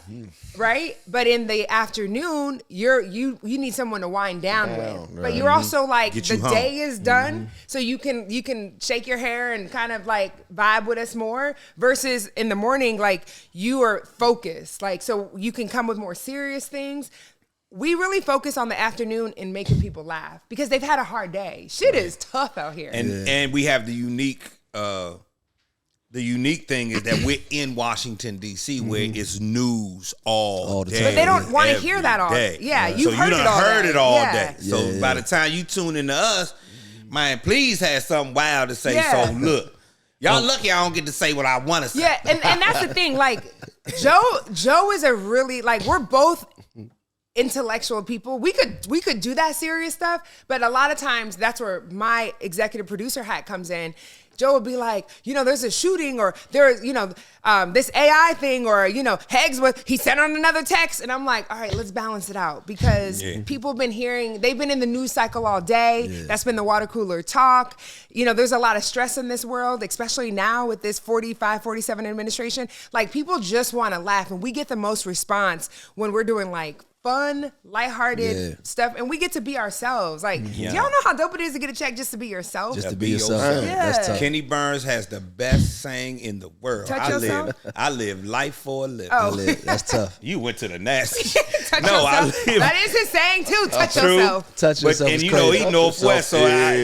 right? But in the afternoon, you need someone to wind down with. Right. But you're also like the day is done, so you can shake your hair and kind of like vibe with us more. Versus in the morning, like you are focused, like so you can come with more serious things. We really focus on the afternoon and making people laugh because they've had a hard day. Shit is tough out here. And we have the unique thing is that we're in Washington, D.C., where it's news all day. But they don't want to hear that all day. Yeah, you've heard it all day. So by the time you tune into us, man, please have something wild to say. Yeah. So look, y'all lucky I don't get to say what I want to say. Yeah, and that's the thing. Like, Joe is a really, like, we're both intellectual people. We could do that serious stuff, but a lot of times that's where my executive producer hat comes in. Joe would be like, there's a shooting, or there's, this AI thing, or, he sent on another text. And I'm like, all right, let's balance it out, because people have been they've been in the news cycle all day. Yeah. That's been the water cooler talk. There's a lot of stress in this world, especially now with this 45, 47 administration. Like, people just want to laugh, and we get the most response when we're doing like fun, lighthearted stuff, and we get to be ourselves. Like, do y'all know how dope it is to get a check just to be yourself? Just to be yourself. Yeah. That's tough. Kenny Burns has the best saying in the world. I live life for a living. Oh. That's tough. You went to the nasty. Touch yourself. That is his saying too. Touch yourself. Touch yourself. And he Northwest, so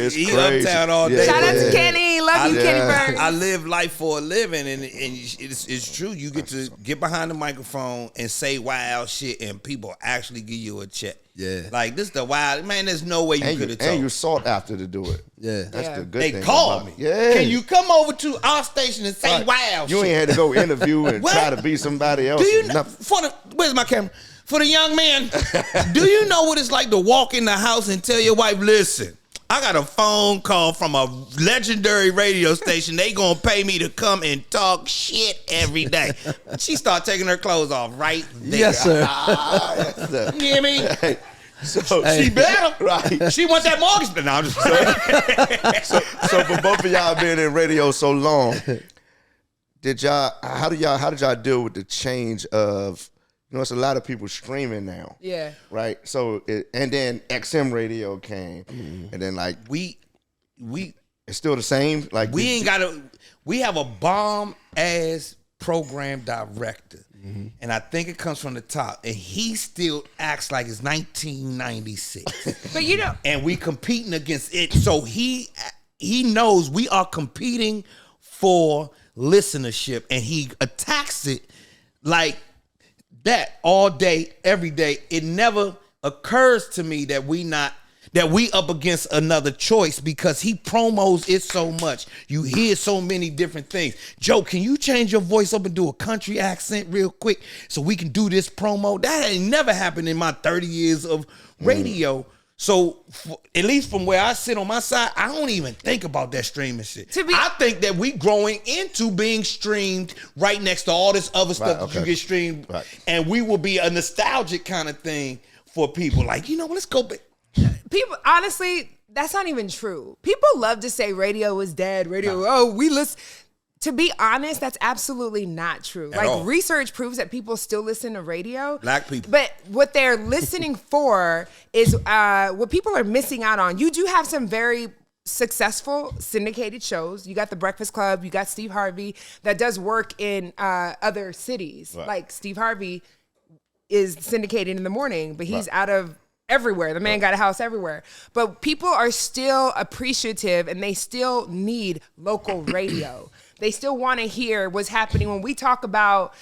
he uptown all day. Shout out to Kenny. Love you, Kenny Burns. I live life for a living, and it's true. You get to get behind the microphone and say wild shit, and people actually give you a check. Yeah. Like, this is the wild, man, there's no way you could have told. And you sought after to do it. Yeah. That's the good thing. They called me. Yeah. Can you come over to our station and say wild shit? You ain't had to go interview and try to be somebody else. Do you know, where's my camera? For the young man, do you know what it's like to walk in the house and tell your wife, listen, I got a phone call from a legendary radio station. They gonna pay me to come and talk shit every day. She start taking her clothes off right there. Yes, sir. You hear me? She better. Right. She want that mortgage. No, I'm just So for both of y'all being in radio so long, how did y'all deal with the change of, it's a lot of people streaming now. Yeah. Right. So and then XM radio came, and then like we it's still the same. Like we have a bomb ass program director. And I think it comes from the top. And he still acts like it's 1996. But and we competing against it. So he knows we are competing for listenership. And he attacks it like that all day, every day. It never occurs to me that we up against another choice because he promos it so much. You hear so many different things. Joe, can you change your voice up and do a country accent real quick so we can do this promo? That ain't never happened in my 30 years of radio. So at least from where I sit on my side, I don't even think about that streaming shit. I think that we growing into being streamed right next to all this other stuff that you get streamed. Right. And we will be a nostalgic kind of thing for people. Like, let's go back. People, honestly, that's not even true. People love to say radio is dead. We listen. To be honest, that's absolutely not true. At all. Research proves that people still listen to radio. Black people. But what they're listening for is what people are missing out on. You do have some very successful syndicated shows. You got The Breakfast Club. You got Steve Harvey that does work in other cities. Right. Like Steve Harvey is syndicated in the morning, but he's out of everywhere. The man got a house everywhere. But people are still appreciative and they still need local radio. They still want to hear what's happening when we talk about,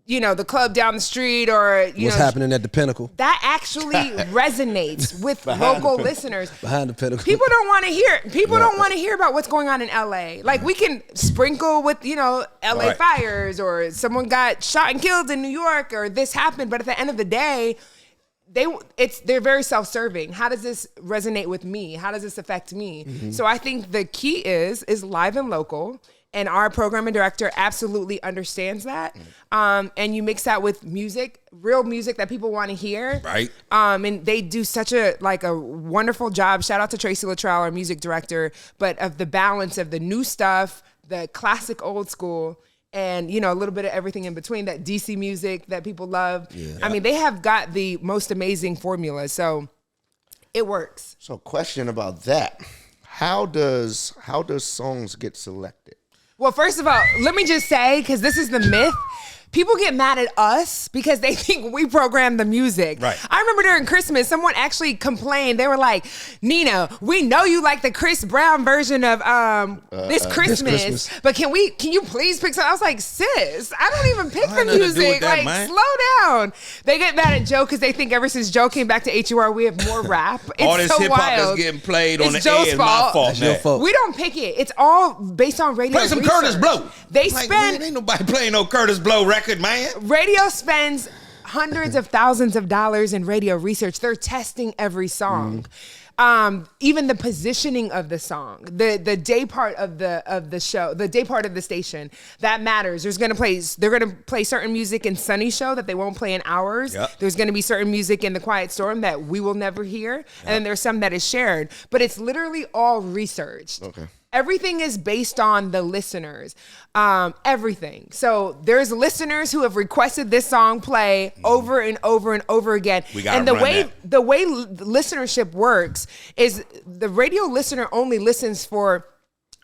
the club down the street or, what's happening at the Pinnacle. That actually resonates with local listeners. Behind the Pinnacle. People don't want to hear. People don't want to hear about what's going on in LA. Like we can sprinkle with, LA fires or someone got shot and killed in New York or this happened. But at the end of the day, they're very self-serving. How does this resonate with me? How does this affect me? Mm-hmm. So I think the key is live and local, and our programming director absolutely understands that. And you mix that with music, real music that people want to hear. Right. And they do such a wonderful job. Shout out to Tracy Luttrell, our music director, but of the balance of the new stuff, the classic old school, and, a little bit of everything in between, that DC music that people love. Yeah. I mean, they have got the most amazing formula. So it works. So question about that. How does songs get selected? Well, first of all, let me just say, because this is the myth, people get mad at us because they think we program the music. Right. I remember during Christmas, someone actually complained. They were like, Nina, we know you like the Chris Brown version of this Christmas, but can you please pick something? I was like, sis, I don't even pick the music. Slow down. They get mad at Joe because they think ever since Joe came back to HUR, we have more rap. It's all this so hip hop wild. that's getting played on the Joe's air is my fault. That's your fault. We don't pick it. It's all based on radio. Play some research. Curtis Blow. They Like, spend. man, ain't nobody playing no Curtis Blow record, man. Radio spends hundreds of thousands of dollars in radio research. They're testing every song. Even the positioning of the song, the day part of the show, the day part of the station, that matters. They're gonna play certain music in Sunny's show that they won't play in ours. Yep. There's gonna be certain music in The Quiet Storm that we will never hear. Yep. And then there's some that is shared. But it's literally all researched. Okay. Everything is based on the listeners. Everything. So there's listeners who have requested this song play over and over and over again. And the way listenership works is the radio listener only listens for,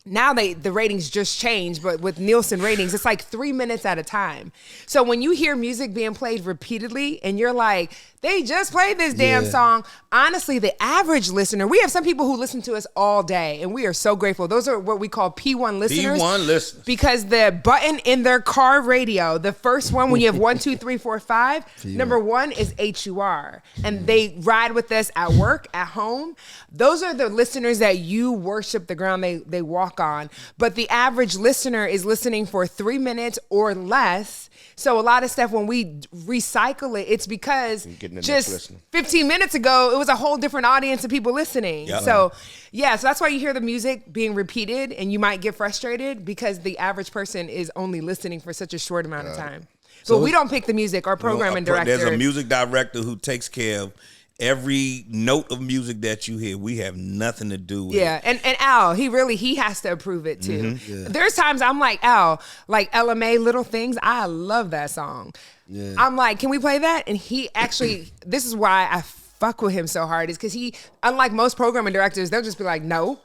now the ratings just changed, but with Nielsen ratings, it's like 3 minutes at a time. So when you hear music being played repeatedly and you're like, they just played this damn song. Honestly, the average listener, we have some people who listen to us all day, and we are so grateful. Those are what we call P1 listeners. P1 listeners. Because the button in their car radio, the first one when you have 1, 2, 3, 4, 5, number 1 is HUR. And they ride with us at work, at home. Those are the listeners that you worship the ground they walk on. But the average listener is listening for 3 minutes or less. So a lot of stuff, when we recycle it, it's because just 15 minutes ago, it was a whole different audience of people listening. Yep. So that's why you hear the music being repeated and you might get frustrated because the average person is only listening for such a short amount of time. So we don't pick the music. Our programming director. There's a music director who takes care of every note of music that you hear, we have nothing to do with. Yeah, and Al, he has to approve it too. There's times I'm like, Al, like LMA, Little Things, I love that song. Yeah. I'm like, can we play that? And he actually, this is why I fuck with him so hard, is because he, unlike most programming directors, they'll just be like, no.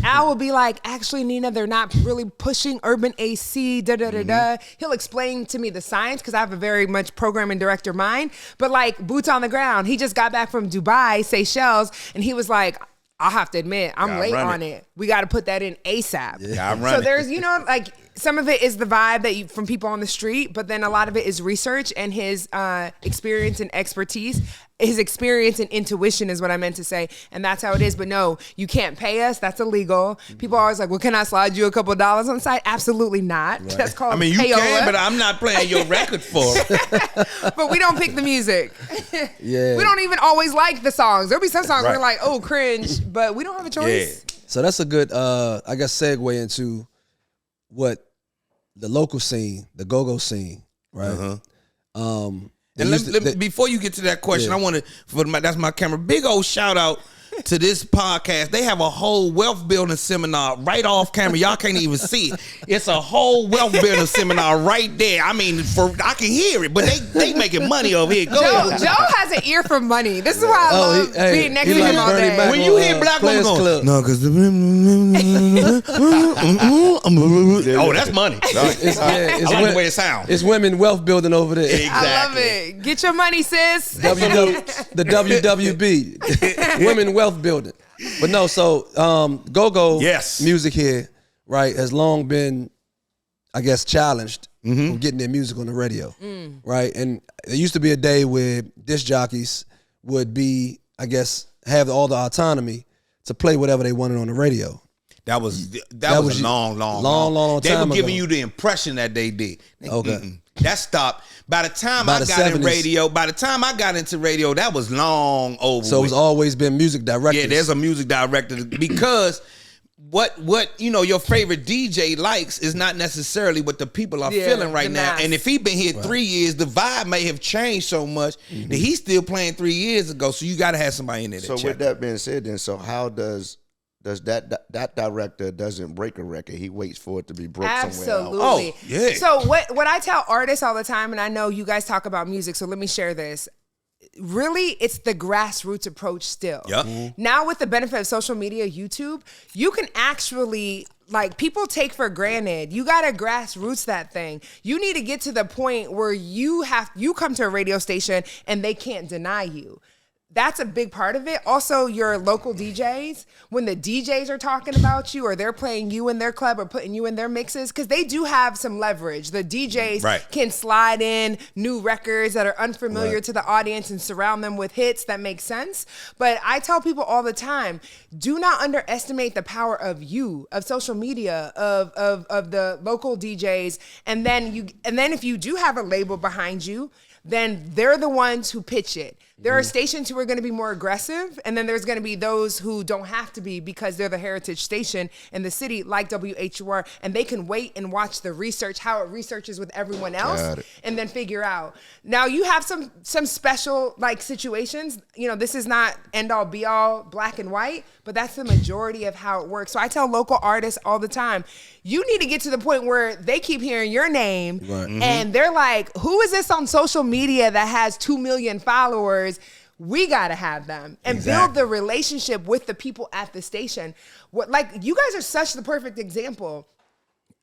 Al will be like, actually, Nina, they're not really pushing urban AC, da-da-da-da. He'll explain to me the science, because I have a very much programming director mind. But like, boots on the ground, he just got back from Dubai, Seychelles, and he was like, I'll have to admit, I'm late on it. We got to put that in ASAP. Yeah, so there's, like, some of it is the vibe that from people on the street, but then a lot of it is research and his experience and expertise. His experience and intuition is what I meant to say, and that's how it is. But no, you can't pay us. That's illegal. People are always like, well, can I slide you a couple $dollars on the side? Absolutely not. Right. That's called you payola. can, but I'm not playing your record for it. But we don't pick the music. Yeah. We don't even always like the songs. There'll be some songs where we're like, oh, cringe, but we don't have a choice. Yeah. So that's a good, I guess, segue into what the local scene, the go-go scene, right? And before you get to that question, I want to, that's my camera, big old shout out to this podcast. They have a whole wealth building seminar right off camera. Y'all can't even see it. It's a whole wealth building seminar right there. I mean, I can hear it, but they making money over here. Joe has an ear for money. This is why I love being next to him all day. When you hear black women going, no, because that's money. I like the way it sounds. It's women wealth building over there. Exactly. I love it. Get your money, sis. The WWB. Women wealth building. But no, so go-go music here, right, has long been, I guess, challenged from getting their music on the radio, right? And there used to be a day where disc jockeys would be, I guess, have all the autonomy to play whatever they wanted on the radio. That was a long time They were giving you the impression that they did. Okay. That stopped. By the time I got into radio, that was long over. So it's always been music directors. Yeah, there's a music director, because what your favorite DJ likes is not necessarily what the people are feeling right now. And if he been here 3 years, the vibe may have changed so much that he's still playing 3 years ago. So you got to have somebody in there. So with that being said, then, so how does that director doesn't break a record? He waits for it to be broke somewhere else. Absolutely. Oh, yeah. So what I tell artists all the time, and I know you guys talk about music, so let me share this. Really, it's the grassroots approach still. Yep. Now with the benefit of social media, YouTube, you can actually, like, people take for granted. You got to grassroots that thing. You need to get to the point where you come to a radio station and they can't deny you. That's a big part of it. Also, your local DJs, when the DJs are talking about you or they're playing you in their club or putting you in their mixes, because they do have some leverage. The DJs can slide in new records that are unfamiliar to the audience and surround them with hits that make sense. But I tell people all the time, do not underestimate the power of social media, of the local DJs. And then if you do have a label behind you, then they're the ones who pitch it. There are stations who are going to be more aggressive, and then there's going to be those who don't have to be because they're the heritage station in the city, like WHUR, and they can wait and watch the research, how it researches with everyone else, and then figure out. Now, you have some special situations. This is not end all be all, black and white, but that's the majority of how it works. So I tell local artists all the time, you need to get to the point where they keep hearing your name, and they're like, who is this on social media that has 2 million followers? We got to have them and build the relationship with the people at the station. You guys are such the perfect example.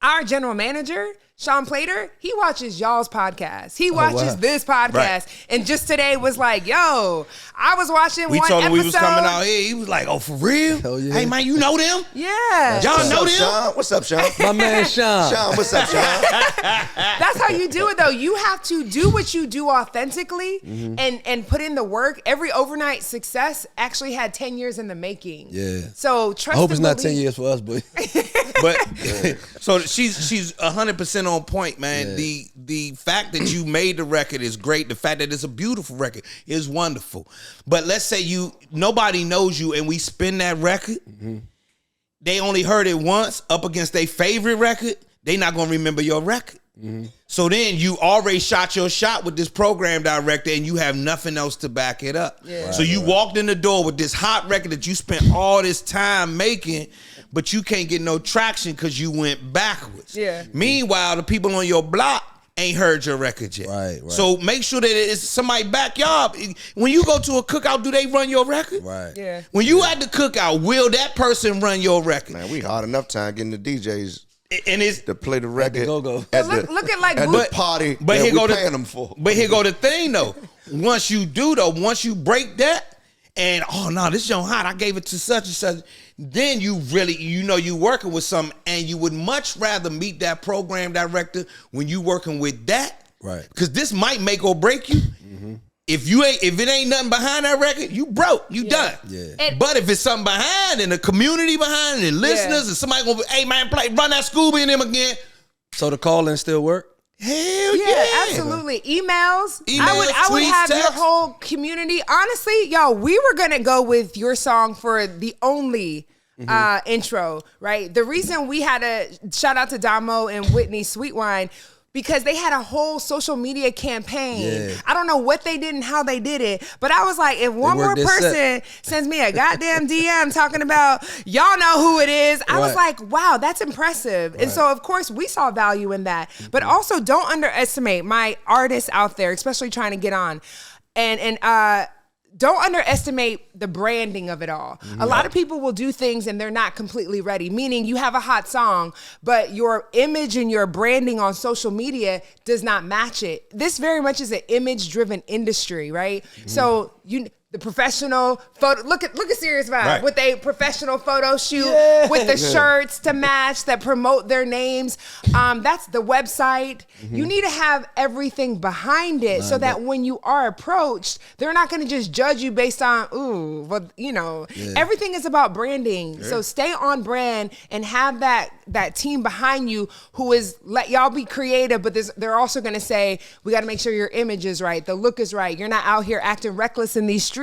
Our general manager, Sean Plater, he watches y'all's podcast. He watches this podcast. And just today was like, yo, I was watching one episode. We told him we was coming out here. He was like, oh, for real? Oh, yeah. Hey, man, you know them? Yeah. Y'all know them? Sean? What's up, Sean? My man, Sean. Sean, what's up, Sean? That's how you do it, though. You have to do what you do authentically and put in the work. Every overnight success actually had 10 years in the making. Yeah. So trust. I hope it's not 10 years for us, but. So she's 100% on point, man. Yeah. The fact that you made the record is great. The fact that it's a beautiful record is wonderful. But let's say nobody knows you and we spin that record. They only heard it once up against their favorite record. They not gonna remember your record. So then you already shot your shot with this program director and you have nothing else to back it up. Yeah. So you walked in the door with this hot record that you spent all this time making, but you can't get no traction because you went backwards. Yeah. Meanwhile, the people on your block ain't heard your record yet. Right. So make sure that it's somebody backyard. When you go to a cookout, do they run your record? Right. Yeah. When you at the cookout, will that person run your record? Man, we hard enough time getting the DJs And it's to play the record. go-go. At Look at like at Boots. the party But that here we go paying the them for. But here go the thing though. Once you break that, and oh no, this joint hot. I gave it to such and such. Then you really, you working with something, and you would much rather meet that program director when you working with that, Right. Because this might make or break you. If it ain't nothing behind that record, you broke, you done. Yeah. But if it's something behind and the community behind and listeners and somebody gonna be, hey man, run that Scooby and them again. So the call-in still work? Hell Yeah, yeah. absolutely. Emails. Emails, I would tweets, have your text. whole community. Honestly, yo, we were gonna go with your song for the only intro, right? The reason we had a shout out to Damo and Whitney Sweetwine, because they had a whole social media campaign. Yeah. I don't know what they did and how they did it, but I was like, if one more worked this person sends me a goddamn DM talking about, y'all know who it is, I was Right. like, wow, that's impressive. And so, of course, we saw value in that. But also, don't underestimate my artists out there, especially trying to get on. And don't underestimate the branding of it all. A lot of people will do things and they're not completely ready, meaning you have a hot song, but your image and your branding on social media does not match it. This very much is an image-driven industry, right? So the professional photo, look at SiriusVybe Right. with a professional photo shoot with the shirts to match that promote their names. That's the website. You need to have everything behind it so that when you are approached, they're not going to just judge you based on, everything is about branding. So stay on brand and have that team behind you who is let y'all be creative, but they're also going to say, we got to make sure your image is right. The look is right. You're not out here acting reckless in these streets,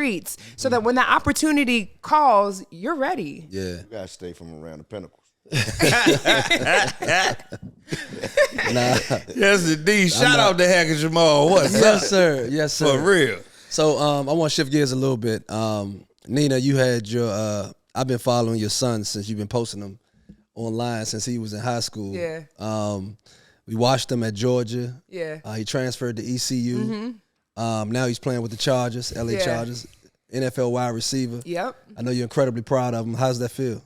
so that when the opportunity calls, you're ready. Yeah. You gotta stay from around the pinnacles. Yes, indeed. Shout out to Hacker Jamal. What's up? Yes, sir. Yes, sir. For real. So I want to shift gears a little bit. Nina, you had your I've been following your son since you've been posting them online since he was in high school. Yeah. We watched him at Georgia. Yeah. He transferred to ECU. Now he's playing with the Chargers, LA Yeah. Chargers, NFL wide receiver. Yep. I know you're incredibly proud of him. How's that feel?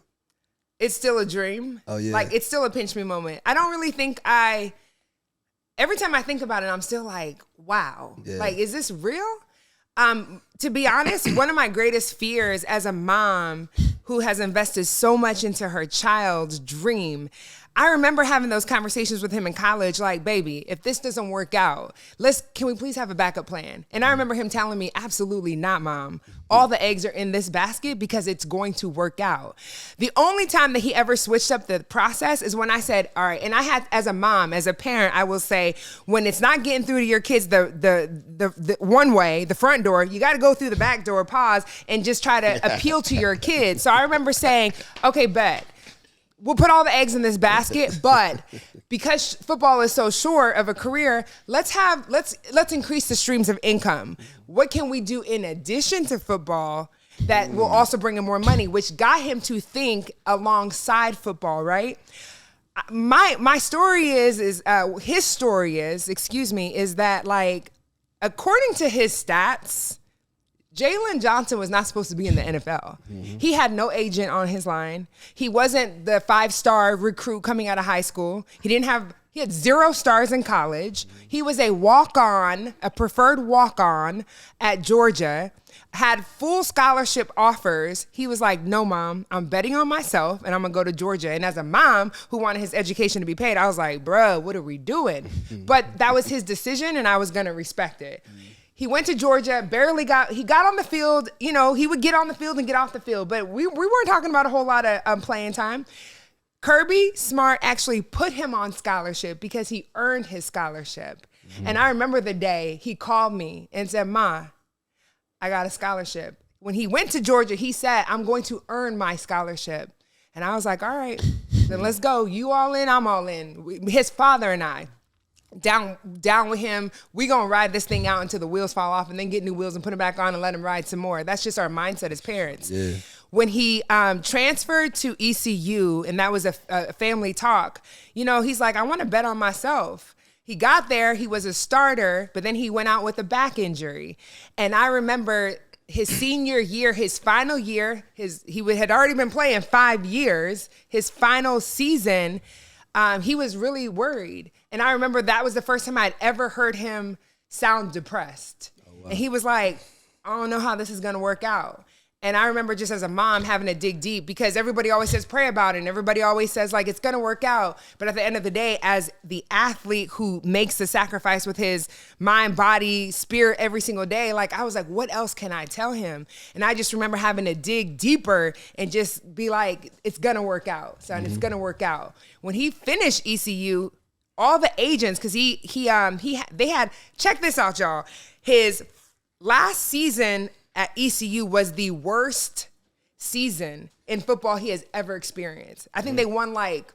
It's still a dream. Oh, yeah. Like, it's still a pinch me moment. I don't really think every time I think about it, I'm still like, wow. Yeah. Like, is this real? To be honest, one of my greatest fears as a mom who has invested so much into her child's dream, I remember having those conversations with him in college, like, baby, if this doesn't work out, can we please have a backup plan? And I remember him telling me, absolutely not, Mom. All the eggs are in this basket because it's going to work out. The only time that he ever switched up the process is when I said, all right, and I had, as a mom, as a parent, I will say, when it's not getting through to your kids the one way, the front door, you got to go through the back door, pause, and just try to appeal to your kids. So I remember saying, okay, bet. We'll put all the eggs in this basket, but because football is so short of a career, let's increase the streams of income. What can we do in addition to football that will also bring in more money, which got him to think alongside football, right? My story is his story is that, like, according to his stats, Jalen Johnson was not supposed to be in the NFL. He had no agent on his line. He wasn't the 5-star recruit coming out of high school. He had 0 stars in college. He was a walk-on, a preferred walk-on at Georgia, had full scholarship offers. He was like, no, Mom, I'm betting on myself and I'm gonna go to Georgia. And as a mom who wanted his education to be paid, I was like, bruh, what are we doing? But that was his decision and I was gonna respect it. He went to Georgia, he got on the field, he would get on the field and get off the field, but we weren't talking about a whole lot of playing time. Kirby Smart actually put him on scholarship because he earned his scholarship. And I remember the day he called me and said, Ma, I got a scholarship. When he went to Georgia, he said, I'm going to earn my scholarship. And I was like, all right, then let's go. You all in, I'm all in. His father and I. down with him. We gonna ride this thing out until the wheels fall off and then get new wheels and put them back on and let him ride some more. That's just our mindset as parents. Yeah. When he transferred to ECU, and that was a family talk, you know, he's like, I want to bet on myself. He got there, he was a starter, but then he went out with a back injury. And I remember his senior year, his final year, he had already been playing 5 years. His final season, he was really worried. And I remember that was the first time I'd ever heard him sound depressed. Oh, wow. And he was like, I don't know how this is going to work out. And I remember just as a mom having to dig deep because everybody always says pray about it. And everybody always says like, it's going to work out. But at the end of the day, as the athlete who makes the sacrifice with his mind, body, spirit every single day, like I was like, what else can I tell him? And I just remember having to dig deeper and just be like, it's going to work out, son. It's going to work out. When he finished ECU, all the agents, because they had, check this out, y'all. His last season at ECU was the worst season in football he has ever experienced. I think they won like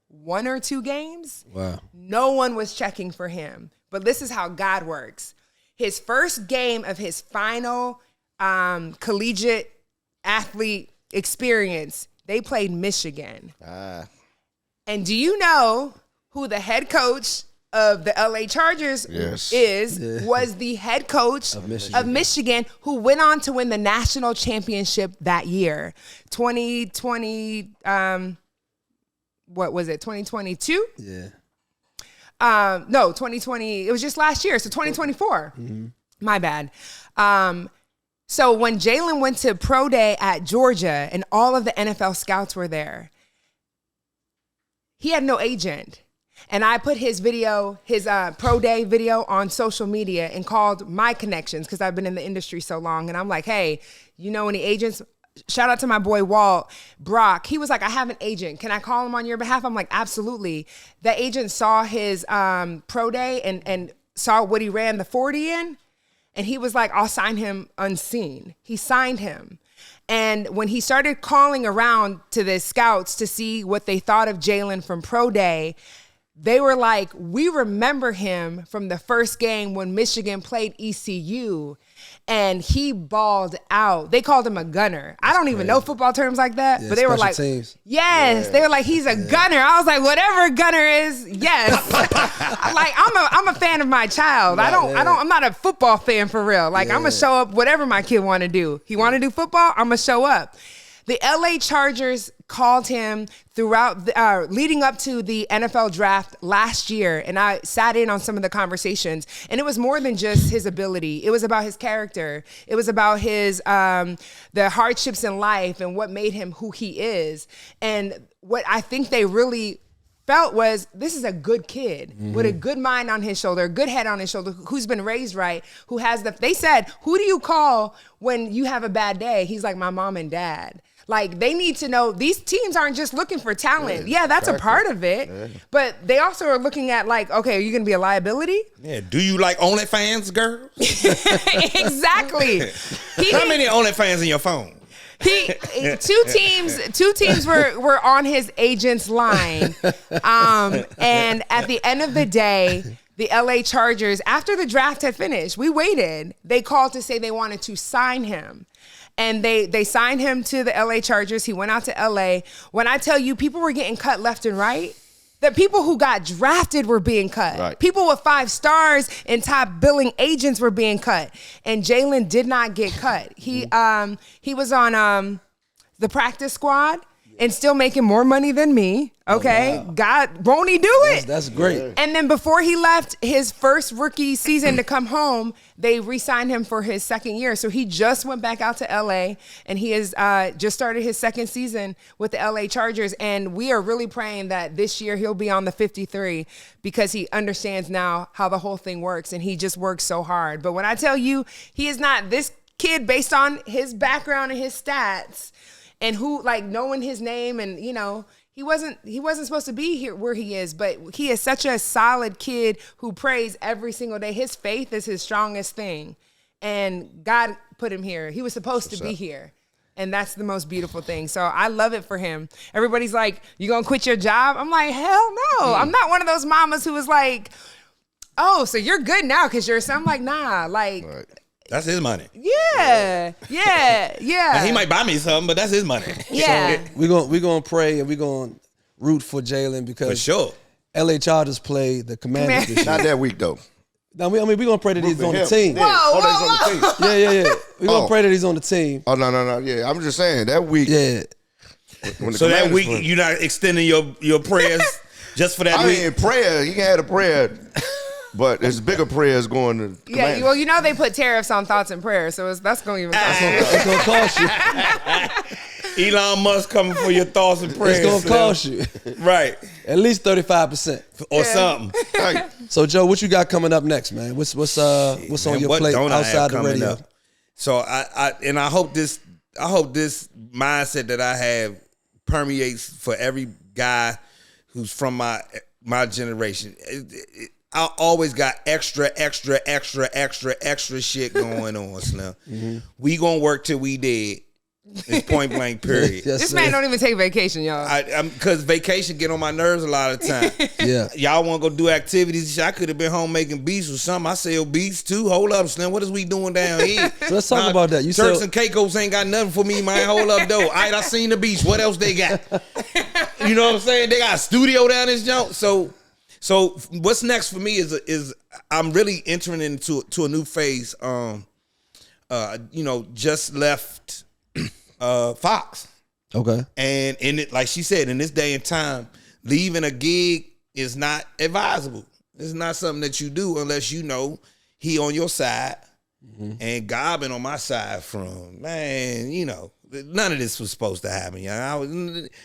1 or 2 games. Wow. No one was checking for him. But this is how God works. His first game of his final collegiate athlete experience, they played Michigan. And do you know who the head coach of the LA Chargers was the head coach of Michigan, who went on to win the national championship that year. 2020, what was it, 2022? Yeah. No, 2020, it was just last year, so 2024. My bad. So when Jalen went to pro day at Georgia and all of the NFL scouts were there, he had no agent. And I put his video, his pro day video on social media and called my connections because I've been in the industry so long. And I'm like, hey, you know any agents? Shout out to my boy Walt Brock. He was like, I have an agent. Can I call him on your behalf? I'm like, absolutely. The agent saw his pro day and saw what he ran the 40 in. And he was like, I'll sign him unseen. He signed him. And when he started calling around to the scouts to see what they thought of Jalen from pro day, they were like, we remember him from the first game when Michigan played ECU, and he balled out. They called him a gunner. I don't even know football terms like that, but they were like, teams. Yes, they were like, he's a gunner. I was like, whatever gunner is, yes. I'm a fan of my child. I'm not a football fan for real. Like I'm gonna show up whatever my kid want to do. He want to do football, I'm gonna show up. The LA Chargers called him throughout, leading up to the NFL draft last year, and I sat in on some of the conversations, and it was more than just his ability. It was about his character. It was about his the hardships in life and what made him who he is. And what I think they really felt was, this is a good kid with a good mind on his shoulder, a good head on his shoulder, who's been raised right, who has they said, who do you call when you have a bad day? He's like, my mom and dad. Like, they need to know these teams aren't just looking for talent. Yeah, that's a part of it. But they also are looking at like, okay, are you going to be a liability? Yeah. Do you like OnlyFans girls? Exactly. How many OnlyFans in your phone? Two teams were on his agent's line. And at the end of the day, the LA Chargers, after the draft had finished, we waited. They called to say they wanted to sign him. And they signed him to the LA Chargers. He went out to LA. When I tell you, people were getting cut left and right. The people who got drafted were being cut. Right. People with 5 stars and top billing agents were being cut. And Jalen did not get cut. He was on the practice squad and still making more money than me. Okay. Oh, wow. God, won't he do it? That's great. And then before he left his first rookie season to come home, they re-signed him for his second year. So he just went back out to LA, and he has just started his second season with the LA Chargers. And we are really praying that this year he'll be on the 53 because he understands now how the whole thing works, and he just works so hard. But when I tell you, he is not this kid based on his background and his stats and who, like, knowing his name, and, you know, he wasn't supposed to be here where he is, but he is such a solid kid who prays every single day. His faith is his strongest thing, and God put him here. He was supposed to be here, and that's the most beautiful thing. So I love it for him. Everybody's like, you gonna quit your job? I'm like, hell no. I'm not one of those mamas who was like, Oh, so you're good now because you're. So I'm like, nah, like. Right. That's his money. Yeah. Now, he might buy me something, but that's his money. Yeah. We're gonna pray and we're gonna root for Jalen because For sure. LA Chargers play the Commanders this year. Not that week though. Now, we're gonna pray that he's on the team. Yeah. Whoa, That's on the team. Yeah. We're gonna pray that he's on the team. Oh no. Yeah, I'm just saying that week. Yeah. When the So that Commanders week, play- you're not extending your prayers just for that I week? mean, prayer. You can have a prayer, but there's bigger prayers going to. Yeah, Commanders. well, you know they put tariffs on thoughts and prayers, so that's going to even cost you. It's gonna cost you. Elon Musk coming for your thoughts and prayers. It's gonna cost you Right. at least 35%. Or something. Hey, So Joe, what you got coming up next, man? What's on Man, your what plate don't I have outside the coming radio? up? So I hope this mindset that I have permeates for every guy who's from my generation. I always got extra shit going on, Slim. We gonna work till we dead. It's point blank, period. Yes, This sir. man don't even take vacation, y'all. I'm because vacation get on my nerves a lot of the time. Yeah. Y'all want to go do activities? I could have been home making beats or something. I sell beats too. Hold up, Slim. What is we doing down here? So let's talk about that. You Turks sell- and Caicos ain't got nothing for me, man. Hold up, though. All right, I seen the beach. What else they got? You know what I'm saying? They got a studio down this junk. So what's next for me is I'm really entering into a new phase. Just left Fox. Okay. And in it, like she said, in this day and time, leaving a gig is not advisable. It's not something that you do unless you know he on your side and God been on my side from, man, none of this was supposed to happen.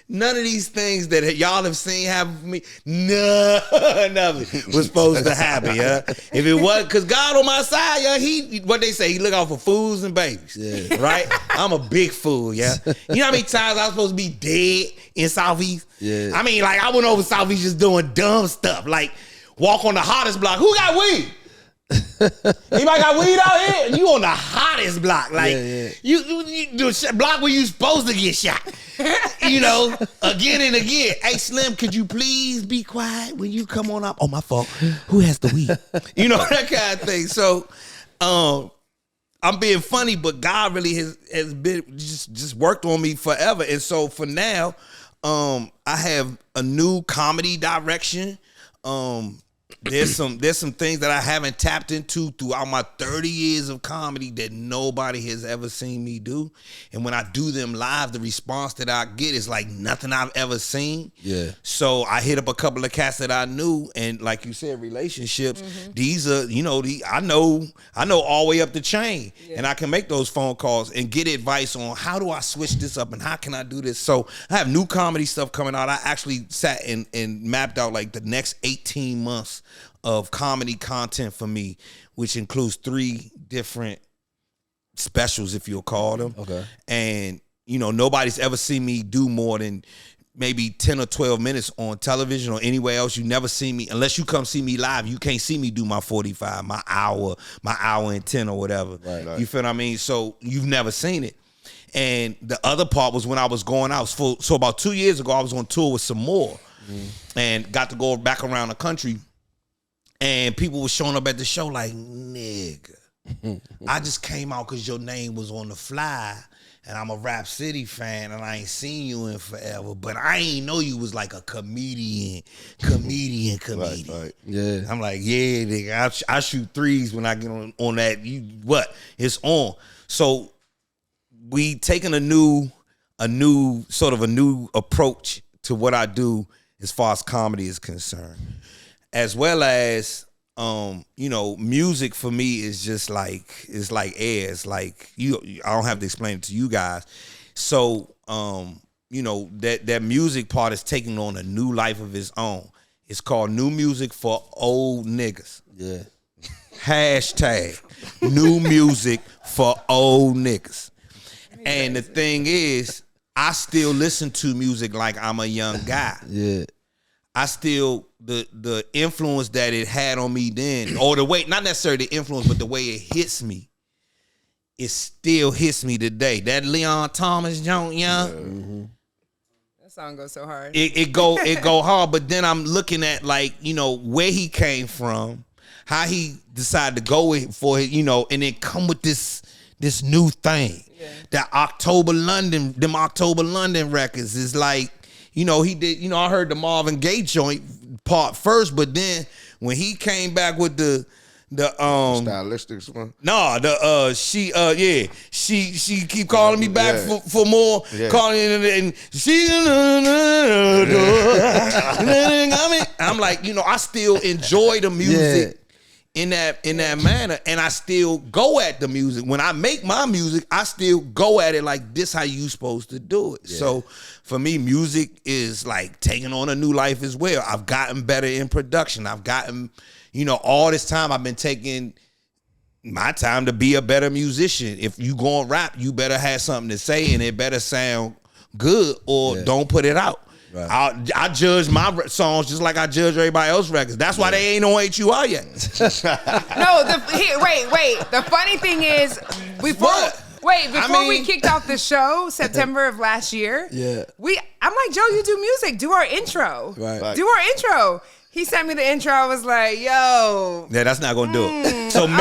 None of these things that y'all have seen happen for me, none of it was supposed to happen. Yeah, if it was, because God on my side, yeah, what they say, he look out for fools and babies. Yeah. Right? I'm a big fool. Yeah, you know how many times I was supposed to be dead in Southeast? Yeah. I mean, like I went over Southeast just doing dumb stuff, like walk on the hottest block. Who got weed? Anybody got weed out here? You on the hottest block, like you the block where you supposed to get shot. Again and again. Hey Slim, could you please be quiet when you come on up? Oh, my fault. Who has the weed? That kind of thing. So, I'm being funny, but God really has been just worked on me forever. And so for now, I have a new comedy direction. There's some things that I haven't tapped into throughout my 30 years of comedy that nobody has ever seen me do. And when I do them live, the response that I get is like nothing I've ever seen. Yeah. So I hit up a couple of cats that I knew, and like you said, relationships. These are, I know all the way up the chain, and I can make those phone calls and get advice on how do I switch this up and how can I do this. So I have new comedy stuff coming out. I actually sat and mapped out like the next 18 months of comedy content for me, which includes 3 different specials, if you'll call them. Okay. And nobody's ever seen me do more than maybe 10 or 12 minutes on television or anywhere else. You never see me, unless you come see me live, you can't see me do my 45, my hour and 10 or whatever. Right. You feel what I mean? So you've never seen it. And the other part was when I was going out. So about 2 years ago, I was on tour with some more and got to go back around the country. And people were showing up at the show like, nigga, I just came out because your name was on the fly. And I'm a Rap City fan, and I ain't seen you in forever. But I ain't know you was like a comedian. Right. Yeah. I'm like, yeah, nigga, I shoot threes when I get on that. It's on. So we taking a new approach to what I do as far as comedy is concerned, as well as music for me is just like, it's like air. It's like I don't have to explain it to you guys. So that music part is taking on a new life of its own. It's called New Music for Old Niggas. Yeah. Hashtag new music for old niggas. And the thing is, I still listen to music like I'm a young guy. Yeah. I still, the influence that it had on me then, or the way, not necessarily the influence, but the way it hits me, it still hits me today. That Leon Thomas joint, That song goes so hard. It go hard, but then I'm looking at where he came from, how he decided to go for it, and then come with this new thing. Yeah. That October London records is like, he did, I heard the Marvin Gaye joint part first, but then when he came back with the stylistics one. No, she keep calling me back for more. Yeah. Calling and she I'm like, I still enjoy the music in that manner, and I still go at the music. When I make my music, I still go at it like this how you supposed to do it. Yeah. So for me, music is like taking on a new life as well. I've gotten better in production. I've gotten, all this time I've been taking my time to be a better musician. If you gonna rap, you better have something to say, and it better sound good, or don't put it out. Right. I judge my songs just like I judge everybody else's records. That's why they ain't on HUR yet. No, wait. The funny thing is, before we kicked off the show, September of last year, I'm like, Joe, you do music. Do our intro. Right. Do our intro. He sent me the intro. I was like, yo. Yeah, that's not going to do it. So look,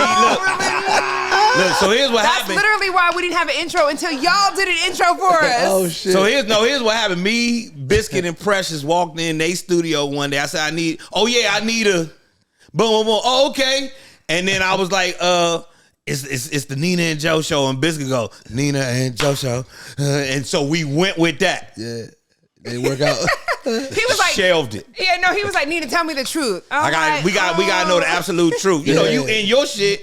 so here's what happened. That's literally why we didn't have an intro until y'all did an intro for us. Oh, shit. So here's what happened. Me, Biscuit, and Precious walked in their studio one day. I said, I need a boom, boom, boom. Oh, okay. And then I was like, it's the Nina and Joe show. And Biscuit go, Nina and Joe show. And so we went with that. Yeah. They work out. He was like, shelved it. Yeah, no, he was like, Nina, tell me the truth. We gotta know the absolute truth. You in your shit,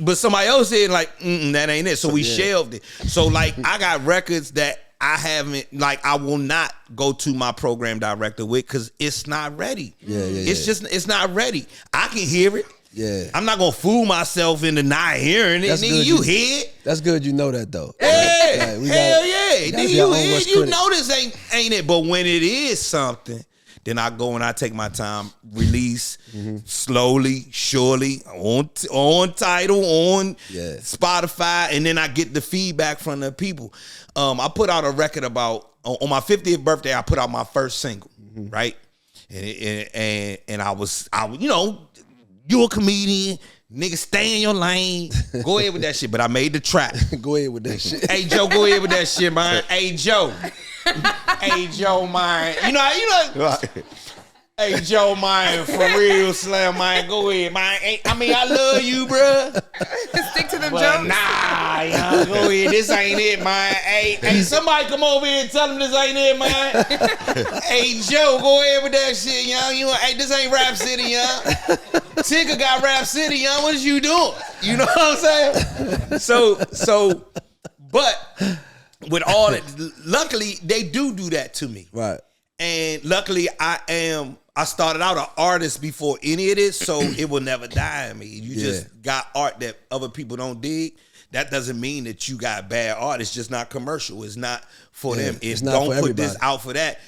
but somebody else said like, that ain't it. So we shelved it. So like, I got records that I haven't, like, I will not go to my program director with because it's not ready. It's not ready. I can hear it. Yeah, I'm not gonna fool myself into not hearing it. Nigga, you hear it. That's good. You know that though. Yeah, hell yeah. Nigga, you hear it. You know this ain't it. But when it is something, then I go and I take my time, release slowly, surely on Tidal, on Spotify, and then I get the feedback from the people. I put out a record on my 50th birthday. I put out my first single, right? And I was you a comedian, nigga, stay in your lane. Go ahead with that shit. But I made the track. Go ahead with that shit. Hey, Joe, go ahead with that shit, man. Hey, Joe. Hey, Joe, man. You know. Hey, Joe, man, for real, Slam, man. Go ahead, man. I love you, bruh. Stick to them but jokes. Nah, go ahead. This ain't it, man. Hey, somebody come over here and tell them this ain't it, man. Hey, Joe, go ahead with that shit, young. Hey, this ain't Rap City, young. Tigger got Rap City, young. What is you doing? You know what I'm saying? So, but with all that, luckily, they do that to me. Right. And luckily, I started out an artist before any of this, so it will never die in me. You just got art that other people don't dig. That doesn't mean that you got bad art. It's just not commercial. It's not for them. It's not don't put everybody. This out for that.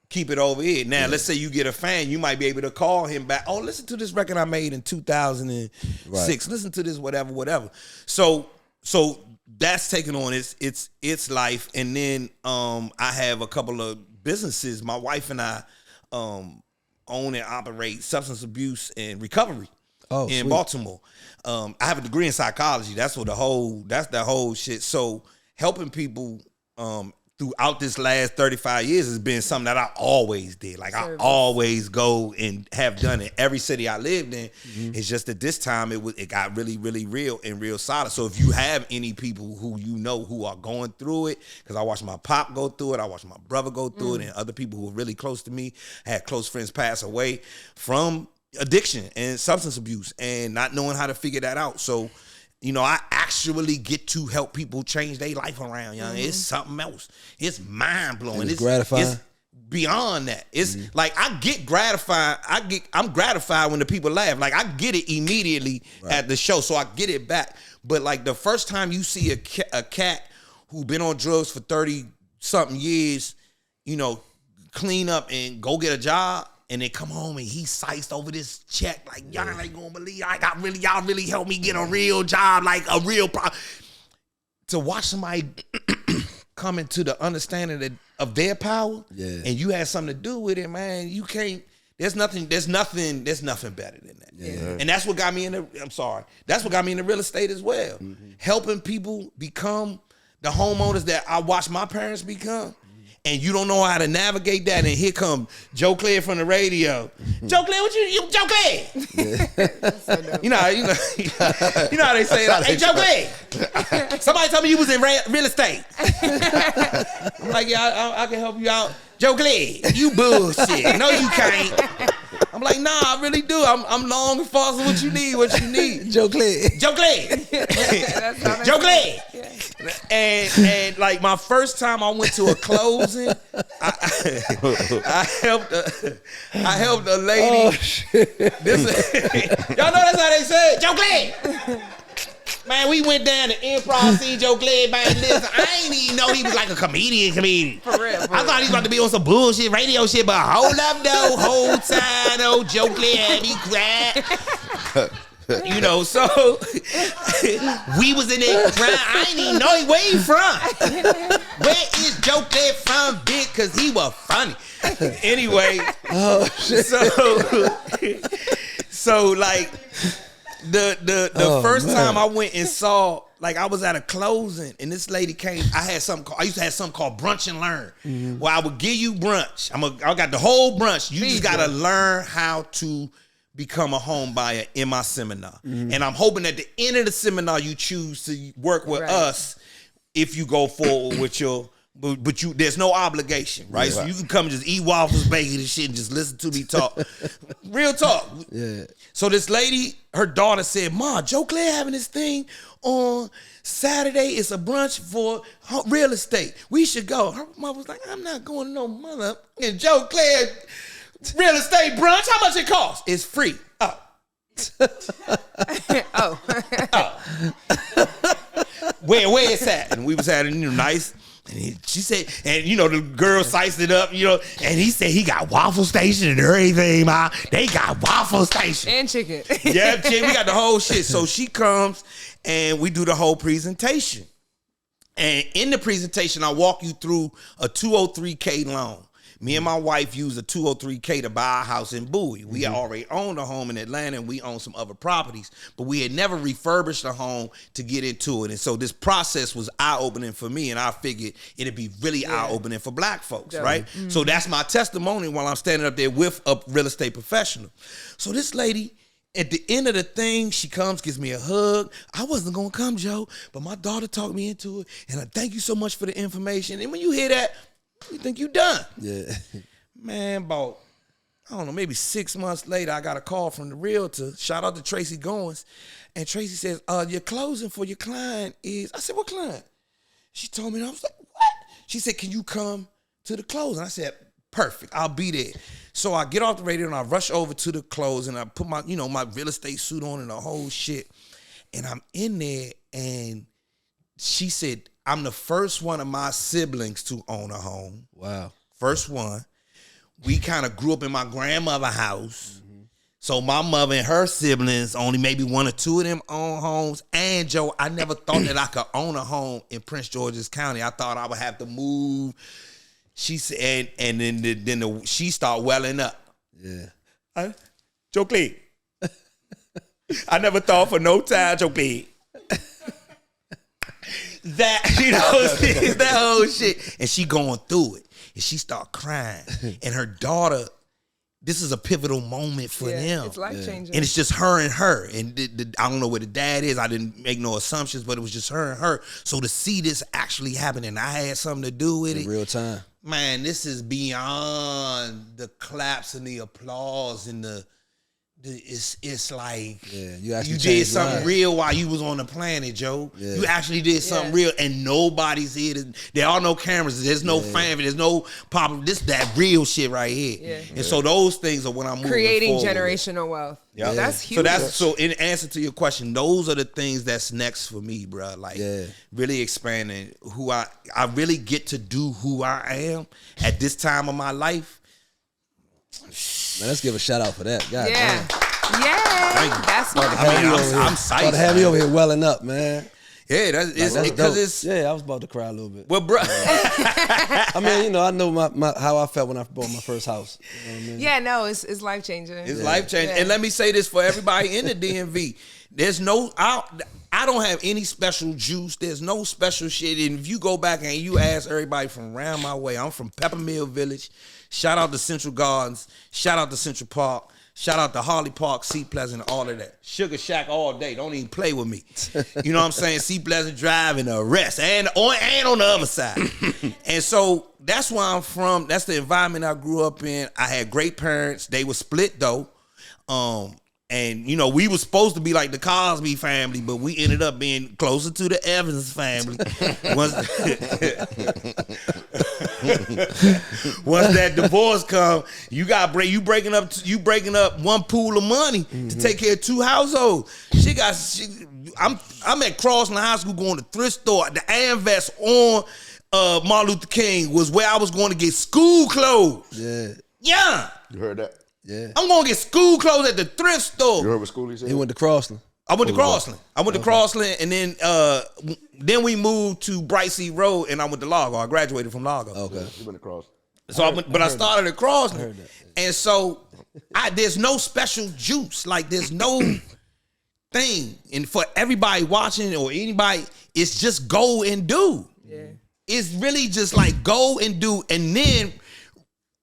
Keep it over here. Now, let's say you get a fan. You might be able to call him back. Oh, listen to this record I made in 2006. Right. Listen to this, whatever. So that's taking on its life. And then I have a couple of businesses. My wife and I own and operate substance abuse and recovery in Baltimore. I have a degree in psychology. That's the whole shit. So helping people throughout this last 35 years has been something that I always did. Like I always go and have done it. Every city I lived in. It's just that this time it got really, really real and real solid. So if you have any people who who are going through it, because I watched my pop go through it, I watched my brother go through it, and other people who were really close to me, had close friends pass away from addiction and substance abuse and not knowing how to figure that out. So I actually get to help people change their life around, young. It's something else. It's mind-blowing. It's gratifying. It's beyond that. It's like I get gratified. I'm gratified when the people laugh. Like I get it immediately at the show, so I get it back. But like the first time you see a cat who been on drugs for 30-something years, clean up and go get a job, and then come home and he sized over this check like, y'all ain't gonna believe y'all really helped me get a real job, like a real to watch somebody come into the understanding of their power, and you had something to do with it, man. You can't. There's nothing better than that. Yeah. And that's what got me into. That's what got me into real estate as well. Mm-hmm. Helping people become the homeowners that I watched my parents become. And you don't know how to navigate that, and here come Joe Clair from the radio. Joe Clair, Joe Clair? Yeah. you know how they say, like, hey, Joe Clair, somebody told me you was in real estate. I'm like, yeah, I can help you out. Joe Clair, you bullshit. No, you can't. I'm like, nah, I really do. I'm long and fast what you need. Joe Clair. Joe Clair. Joe Clair. Yeah. And like my first time I went to a closing, I helped a lady. Oh, shit. Y'all know that's how they say it. Joe Clair. Man, we went down to Improv, see Joe Clair, man. Listen, I ain't even know he was like a comedian. For real. I thought he was about to be on some bullshit radio shit, but hold up, though. Whole time, though, Joe Clair had me crying. You know, so we was in there crying. I ain't even know where he from. Where is Joe Clair from, big? Because he was funny. Anyway, oh shit. So like the first time I went and saw, like, I was at a closing and this lady came. I used to have something called Brunch and Learn, where I would give you brunch. I got the whole brunch. You just gotta learn how to become a home buyer in my seminar. And I'm hoping at the end of the seminar you choose to work with us if you go forward with your, but you, there's no obligation, right? So you can come and just eat waffles, bacon and shit and just listen to me talk. Real talk. Yeah. So this lady, her daughter said, Ma, Joe Clair having this thing on Saturday. It's a brunch for real estate. We should go. Her mother was like, I'm not going to no mother. And Joe Clair real estate brunch, how much it costs? It's free. Oh. Where it's at? And we was having, nice. And she said, and the girl sized it up, and he said he got waffle station and everything, ma. They got waffle station. And chicken. Yeah, chicken. We got the whole shit. So she comes and we do the whole presentation. And in the presentation, I walk you through a 203K loan. Me and my wife used a 203K to buy a house in Bowie. We already owned a home in Atlanta and we owned some other properties, but we had never refurbished a home to get into it. And so this process was eye-opening for me, and I figured it'd be really eye-opening for black folks, right? Mm-hmm. So that's my testimony while I'm standing up there with a real estate professional. So this lady, at the end of the thing, she comes, gives me a hug. I wasn't going to come, Joe, but my daughter talked me into it, and I thank you so much for the information. And when you hear that, you think you done. Yeah. Man, about, I don't know, maybe 6 months later, I got a call from the realtor. Shout out to Tracy Goins. And Tracy says, your closing for your client is, I said, what client? She told me, and I was like, what? She said, can you come to the closing? I said, perfect, I'll be there. So I get off the radio and I rush over to the closing. I put my, my real estate suit on and the whole shit. And I'm in there and she said, I'm the first one of my siblings to own a home. Wow. First one. We kind of grew up in my grandmother's house. Mm-hmm. So my mother and her siblings, only maybe one or two of them own homes. And Joe, I never thought that I could own a home in Prince George's County. I thought I would have to move. She said, and then she started welling up. Yeah. Joe Clair. I never thought for no time, Joe Clair. That, that whole shit. And she going through it. And she start crying. And her daughter, this is a pivotal moment for them. It's life-changing. And it's just her and her. And I don't know where the dad is. I didn't make no assumptions, but it was just her and her. So to see this actually happen, and I had something to do with it. In real time. Man, this is beyond the claps and the applause and it's like you did something real while you was on the planet, Joe. Yeah. You actually did something real, and nobody's here. There are no cameras. There's no family. There's no pop. This that real shit right here. Yeah. And so those things are what I'm moving creating forward generational wealth. Yeah, that's huge. So in answer to your question, those are the things that's next for me, bro. Like really expanding who I really get to do who I am at this time of my life. Man, let's give a shout out for that. God damn. Yeah. That's what I'm psyched. About to have you over here welling up, man. Yeah, that's because it's. Yeah, I was about to cry a little bit. Well, bro. I mean, you know, I know my how I felt when I bought my first house. You know what I mean? Yeah, no, it's life changing. It's life changing. And let me say this for everybody in the DMV. There's no, I don't have any special juice. There's no special shit. And if you go back and you ask everybody from around my way, I'm from Peppermill Village. Shout out to Central Gardens. Shout out to Central Park. Shout out to Harley Park, Seat Pleasant, all of that. Sugar Shack all day. Don't even play with me. You know what I'm saying? Seat Pleasant Drive and the rest. And on the other side. And so that's where I'm from. That's the environment I grew up in. I had great parents. They were split though. And, you know, we were supposed to be like the Cosby family, but we ended up being closer to the Evans family. Once that divorce come, you breaking up one pool of money to take care of two households. I'm at Crossland High School going to thrift store. The Amvets on Martin Luther King was where I was going to get school clothes. Yeah. You heard that? Yeah. I'm going to get school clothes at the thrift store. You heard what school he said? He went to Crossland. I went to Crossland. And then we moved to Bright Sea Road, and I went to Largo. I graduated from Largo. Okay. You went to Crossland. So I started at Crossland. And so there's no special juice. Like there's no thing. And for everybody watching or anybody, it's just go and do. Yeah. It's really just like go and do. And then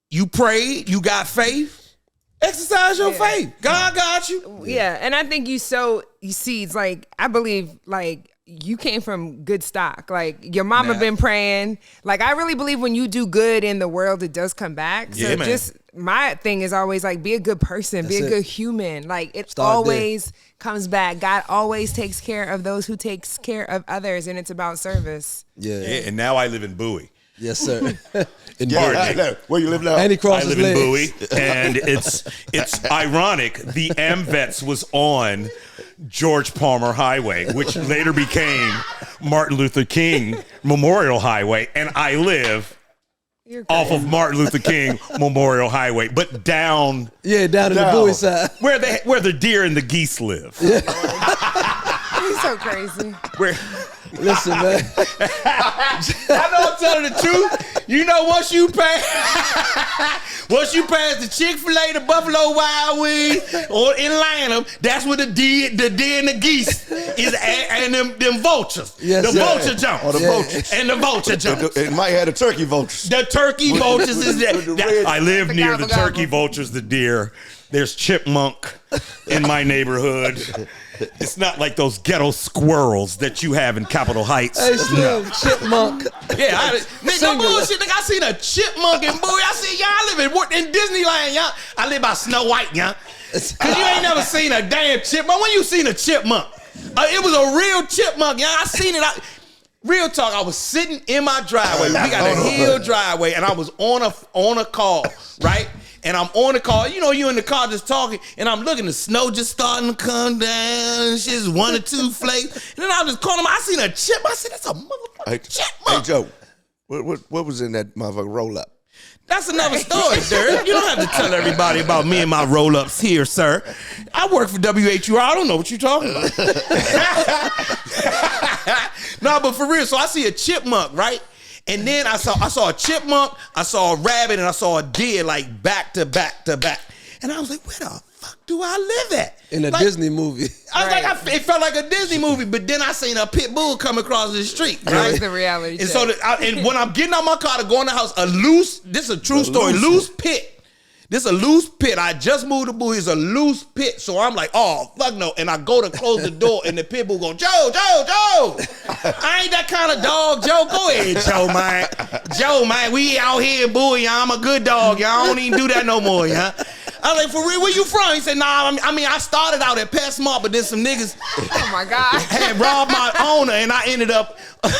you prayed, you got faith. Exercise your faith. God got you. Yeah, and I think you sow seeds. Like I believe, like you came from good stock. Like your mama been praying. Like I really believe when you do good in the world, it does come back. So just my thing is always like be a good person, be a good human. Like it always comes back. God always takes care of those who takes care of others, and it's about service. Yeah, and now I live in Bowie. Yes, sir. Where you live now? And he crosses I live in legs. Bowie, and it's ironic. The Amvets was on George Palmer Highway, which later became Martin Luther King Memorial Highway, and I live off of Martin Luther King Memorial Highway, but down in the Bowie side, where the deer and the geese live. He's so crazy. Listen, man. I know I'm telling the truth. You know, once you pass the Chick-fil-A, the Buffalo Wild Wings, or in Lanham, that's where the deer and the geese is at, and them vultures. Yes, the vulture jumps. Or the vultures. And the vulture jumps. It might have the turkey vultures. The turkey vultures is that. I live near the turkey vultures, the deer. There's chipmunk in my neighborhood. It's not like those ghetto squirrels that you have in Capitol Heights. Hey, Slim, chipmunk. Yeah, no bullshit. Nigga, I seen a chipmunk in Bowie. I see y'all live in Disneyland, y'all. I live by Snow White, y'all. Cause you ain't never seen a damn chipmunk. When you seen a chipmunk? It was a real chipmunk, y'all. I seen it. Real talk. I was sitting in my driveway. We got a hill driveway, and I was on a call, right? And I'm on the car, you know, you in the car just talking, and I'm looking, the snow just starting to come down, and shit's 1 or 2 flakes. And then I was just calling him, I seen a chip. I said, that's a motherfucking chipmunk. Hey, Joe, what was in that motherfucking roll-up? That's another story, sir. You don't have to tell everybody about me and my roll-ups here, sir. I work for WHUR. I don't know what you're talking about. No, but for real, so I see a chipmunk, right? And then I saw a chipmunk, I saw a rabbit, and I saw a deer like back to back to back. And I was like, where the fuck do I live at? In a Disney movie. I was like, it felt like a Disney movie, but then I seen a pit bull come across the street. Right? That was the reality And check. so, and when I'm getting out my car to go in the house, this is a true story, loose pit. This is a loose pit. I just moved to Bowie. It's a loose pit. So I'm like, oh, fuck no. And I go to close the door, and the pit bull go, Joe. I ain't that kind of dog, Joe. Go ahead, Joe, man. Joe, man, we out here in Bowie. I'm a good dog. Y'all don't even do that no more, yeah. I was like, for real, where you from? He said, nah, I started out at PetSmart, but then some niggas Oh my God. had robbed my owner, and I ended up on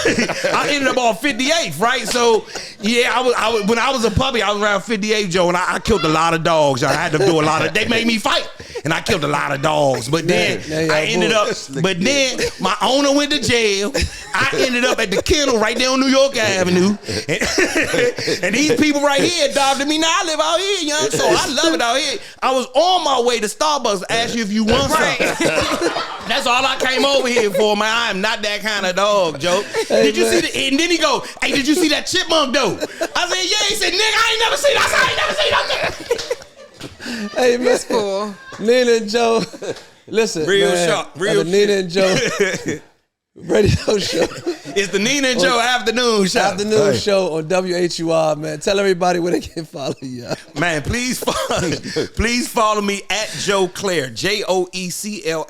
58th, right? So yeah, I was when I was a puppy, I was around 58, Joe, and I killed a lot of dogs. I had to do a lot of. They made me fight, and I killed a lot of dogs. But then I ended up, but then my owner went to jail. I ended up at the kennel right there on New York Avenue. And these people right here adopted me. Now I live out here, young, so I love it out here. I was on my way to Starbucks to ask you if you want something. That's all I came over here for, man. I am not that kind of dog, Joe. Hey, did you see the, and then he go, hey, did you see that chipmunk though? I said, yeah. He said, nigga, I ain't never seen that. I said, I ain't never seen that. Hey, man. That's cool. Nina and Joe. Listen, Real man, sharp, real the Nina and Joe radio show. It's the Nina and Joe afternoon show. Afternoon show on WHUR, man. Tell everybody where they can follow you. Man, please follow me at Joe Clair, JoeClair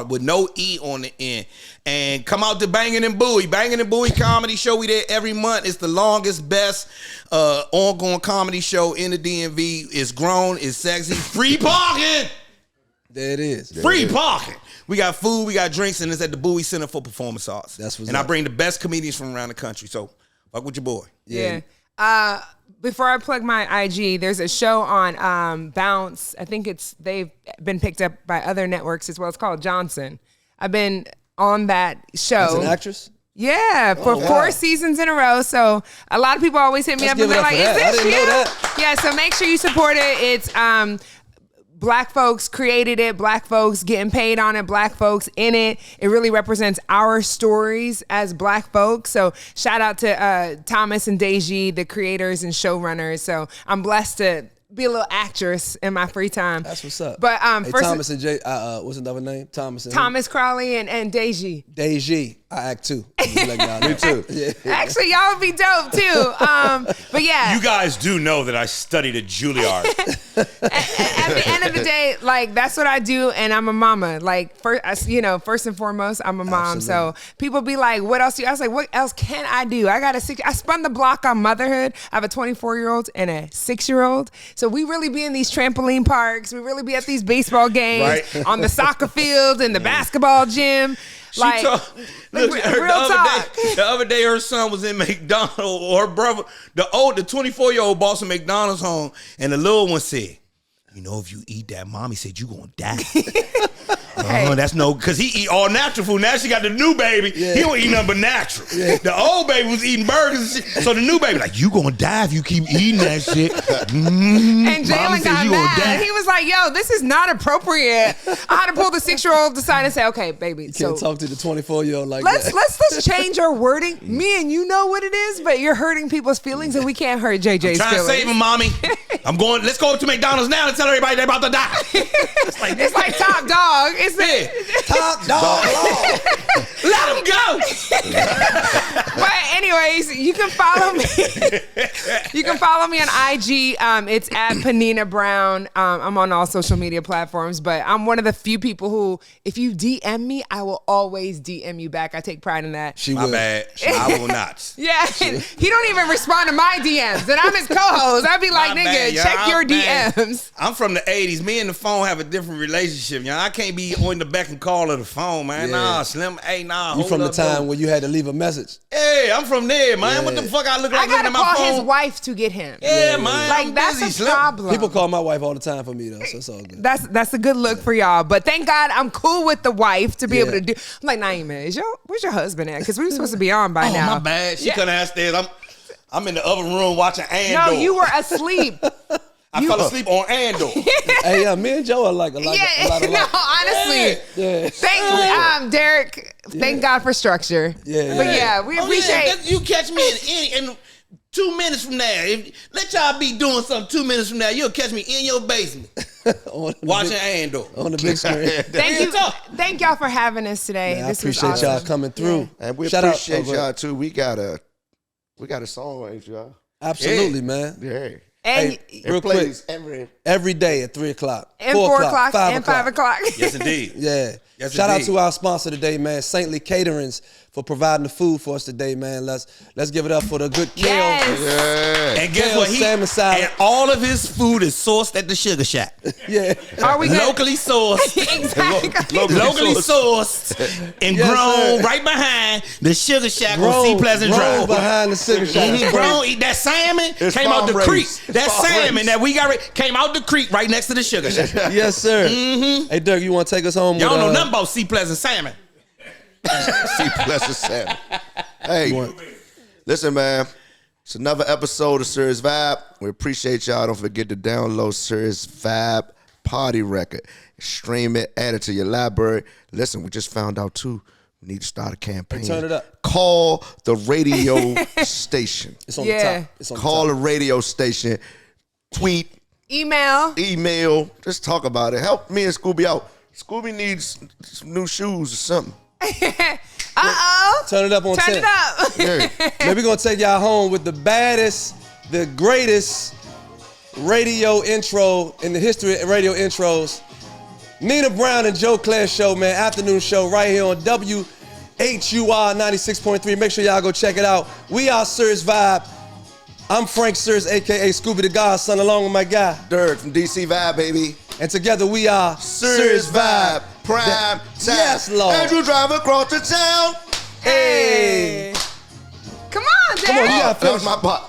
with no E on the end. And come out to Bangin' and Bowie. Bangin' and Bowie comedy show. We there every month. It's the longest, best ongoing comedy show in the DMV. It's grown, it's sexy. Free parking. There it is. Free parking. We got food, we got drinks, and it's at the Bowie Center for Performance Arts. That's what's and up. I bring the best comedians from around the country. So fuck with your boy. Yeah. Before I plug my IG, there's a show on Bounce. I think they've been picked up by other networks as well. It's called Johnson. I've been on that show. As an actress? Yeah, for 4 seasons in a row. So a lot of people always hit me Let's up and give it they're up like, for is that. I this didn't you? know that. Yeah, so make sure you support it. It's Black folks created it, Black folks getting paid on it, Black folks in it. It really represents our stories as Black folks. So shout out to Thomas and Deji, the creators and showrunners. So I'm blessed to be a little actress in my free time. That's what's up. But hey, first, Thomas and Jay, what's another name? Thomas Crowley and Deji. Deji. I act too. Me too. Yeah. Actually, y'all would be dope too. But yeah. You guys do know that I studied at Juilliard. At the end of the day, like that's what I do, and I'm a mama. Like first and foremost, I'm a mom. Absolutely. So people be like, "What else do you?" I was like, "What else can I do?" I spun the block on motherhood. I have a 24-year-old and a 6-year-old. So we really be in these trampoline parks. We really be at these baseball games, Right. on the soccer field, and the basketball gym. Like, real talk. The other day, her son was in McDonald's, or her brother, the 24-year-old boss of McDonald's home, and the little one said, "You know, if you eat that, mommy said you gonna die." That's no, because he eat all natural food. Now she got the new baby. Yeah. He don't eat nothing but natural. Yeah. The old baby was eating burgers and shit. So the new baby like, you gonna die if you keep eating that shit. And Jalen got mad. He was like, "Yo, this is not appropriate." I had to pull the 6-year-old aside and say, "Okay, baby, You can't talk to the 24-year-old like that. let's change our wording. Me and you know what it is, but you're hurting people's feelings, and we can't hurt JJ's Trying feelings." to save him, mommy. Let's go to McDonald's now and tell everybody they're about to die. It's like Top Dog. It's Top dog. Let him go. But anyways, you can follow me. You can follow me on IG. It's at Panina Brown. I'm on all social media platforms, but I'm one of the few people who, if you DM me, I will always DM you back. I take pride in that. She My will. bad. I will not. Yeah, he don't even respond to my DMs, and I'm his co-host. I'd be like, My "Nigga, bad, y'all. check your Man, DMs." I'm from the 80s. Me and the phone have a different relationship. I can't be on the beck and call of the phone, man. Yeah. Nah, Slim. Hey, nah. You hold from the up, time bro. when you had to leave a message. Hey, I'm from there, man. Yeah. What the fuck I look I like looking gotta at my call phone? his wife to get him. Yeah, man. Like I'm that's busy, a Slim. problem. People call my wife all the time for me though, so it's all good. That's a good look for y'all. But thank God I'm cool with the wife to be able to do. I'm like, Naima, where's your husband at? Because we were supposed to be on by Oh, now. my bad. She couldn't have stairs. I'm in the other room watching Andor. No, you were asleep. I fell asleep on Andor. Hey, yeah, me and Joe are like a lot. No, honestly. Yeah. Thank Derek. Thank God for structure. Yeah. But yeah, we appreciate. You catch me in 2 minutes from now. Let y'all be doing something 2 minutes from now. You'll catch me in your basement watching Andor. On the big screen. Thank y'all for having us today. Man, I This was appreciate awesome. y'all coming through. And we Shout out- appreciate oh, y'all too. We got a song on y'all. Absolutely, man. Yeah. And Hey, real quick, Plays every day at 3 o'clock, and 4 4 o'clock, 5 and 5 o'clock. Yes, indeed. Yeah. Yes, Shout out indeed. to our sponsor today, man, Saintly Caterings. for providing the food for us today, man. Let's give it up for the good Kale. Yes. And guess Kale, what? salmon salad. And all of his food is sourced at the Sugar Shack. Yeah. Are we good? Locally sourced. Exactly. Locally sourced and Yes, grown sir. right behind the Sugar Shack on Sea Pleasant Drive. behind the Sugar Shack. Mhm, grown, eat that salmon It's came out the farm creek. raised. That It's farm salmon raised. that we got came out the creek right next to the Sugar Shack. Yes, sir. Hey, Dirk, you want to take us home? Y'all with, don't know nothing about Sea Pleasant salmon. See, bless his Sam. Hey, listen, man. It's another episode of Serious Vibe. We appreciate y'all. Don't forget to download Serious Vibe Party Record. Stream it, add it to your library. Listen, we just found out, too, we need to start a campaign. Turn it up. Call the radio station. It's on Yeah. the top. It's on Call the the top. radio station. Tweet, Email. email. Just talk about it. Help me and Scooby out. Scooby needs some new shoes or something. Uh-oh. Turn it up on Turn 10. it up. Yeah. Man, we're going to take y'all home with the baddest, the greatest radio intro in the history of radio intros. Nina Brown and Joe Clair show, man. Afternoon show right here on WHUR 96.3. Make sure y'all go check it out. We are Serious Vibe. I'm Frank Sears, a.k.a. Scooby the Godson, along with my guy. Dirk from DC Vibe, baby. And together we are Serious Vibe Prime Time. Yes, Lord. As you drive across the town. Hey. Come on, Derek. Come on, you Oh, got that was my part.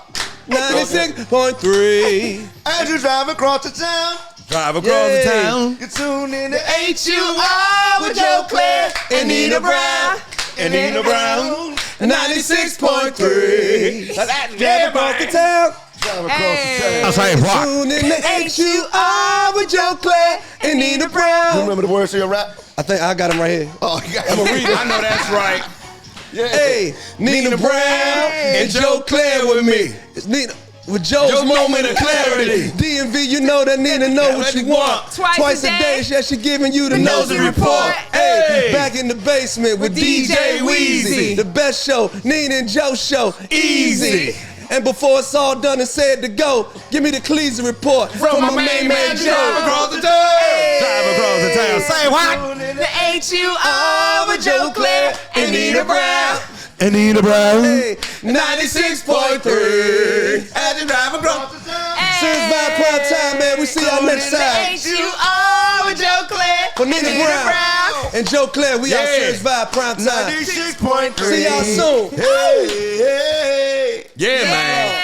96.3. As you drive across the town, Drive across Yay. the town. you tune in to HUR with Joe Clair and Nina Brown. And Nina Brown. 96.3. Yeah, Across the town. Drive across the town. I'll say what? Tune in to HUR with Joe Clair and Nina You Brown. remember the words to your rap? I think I got him right here. Oh, you got I'm gonna read it. I know that's right. Yeah. Hey, Nina Brown and Joe Clair with me. It's Nina with Joe's moment of clarity. DMV, you know that Nina know what you want. Twice a day. Yeah, she giving you the nosy nosy report. report. Hey, back in the basement with DJ Weezy. Weezy. The best show, Nina and Joe show, easy. And before it's all done and said to go, give me the Cleese report from my main man Drive Joe. across the town. Drive across the town. Say what? The HUR with Joe Clair and Nina Brown. And Nina Brown. Hey, 96.3. As you drive across the town. Serious Vibe Primetime, man. We see y'all next time. HUR with Joe Clair For Nina and Brown and Joe Clair, we are Yeah. Serious Vibe Primetime. 96.3. See y'all soon. Hey, hey. Yeah, man.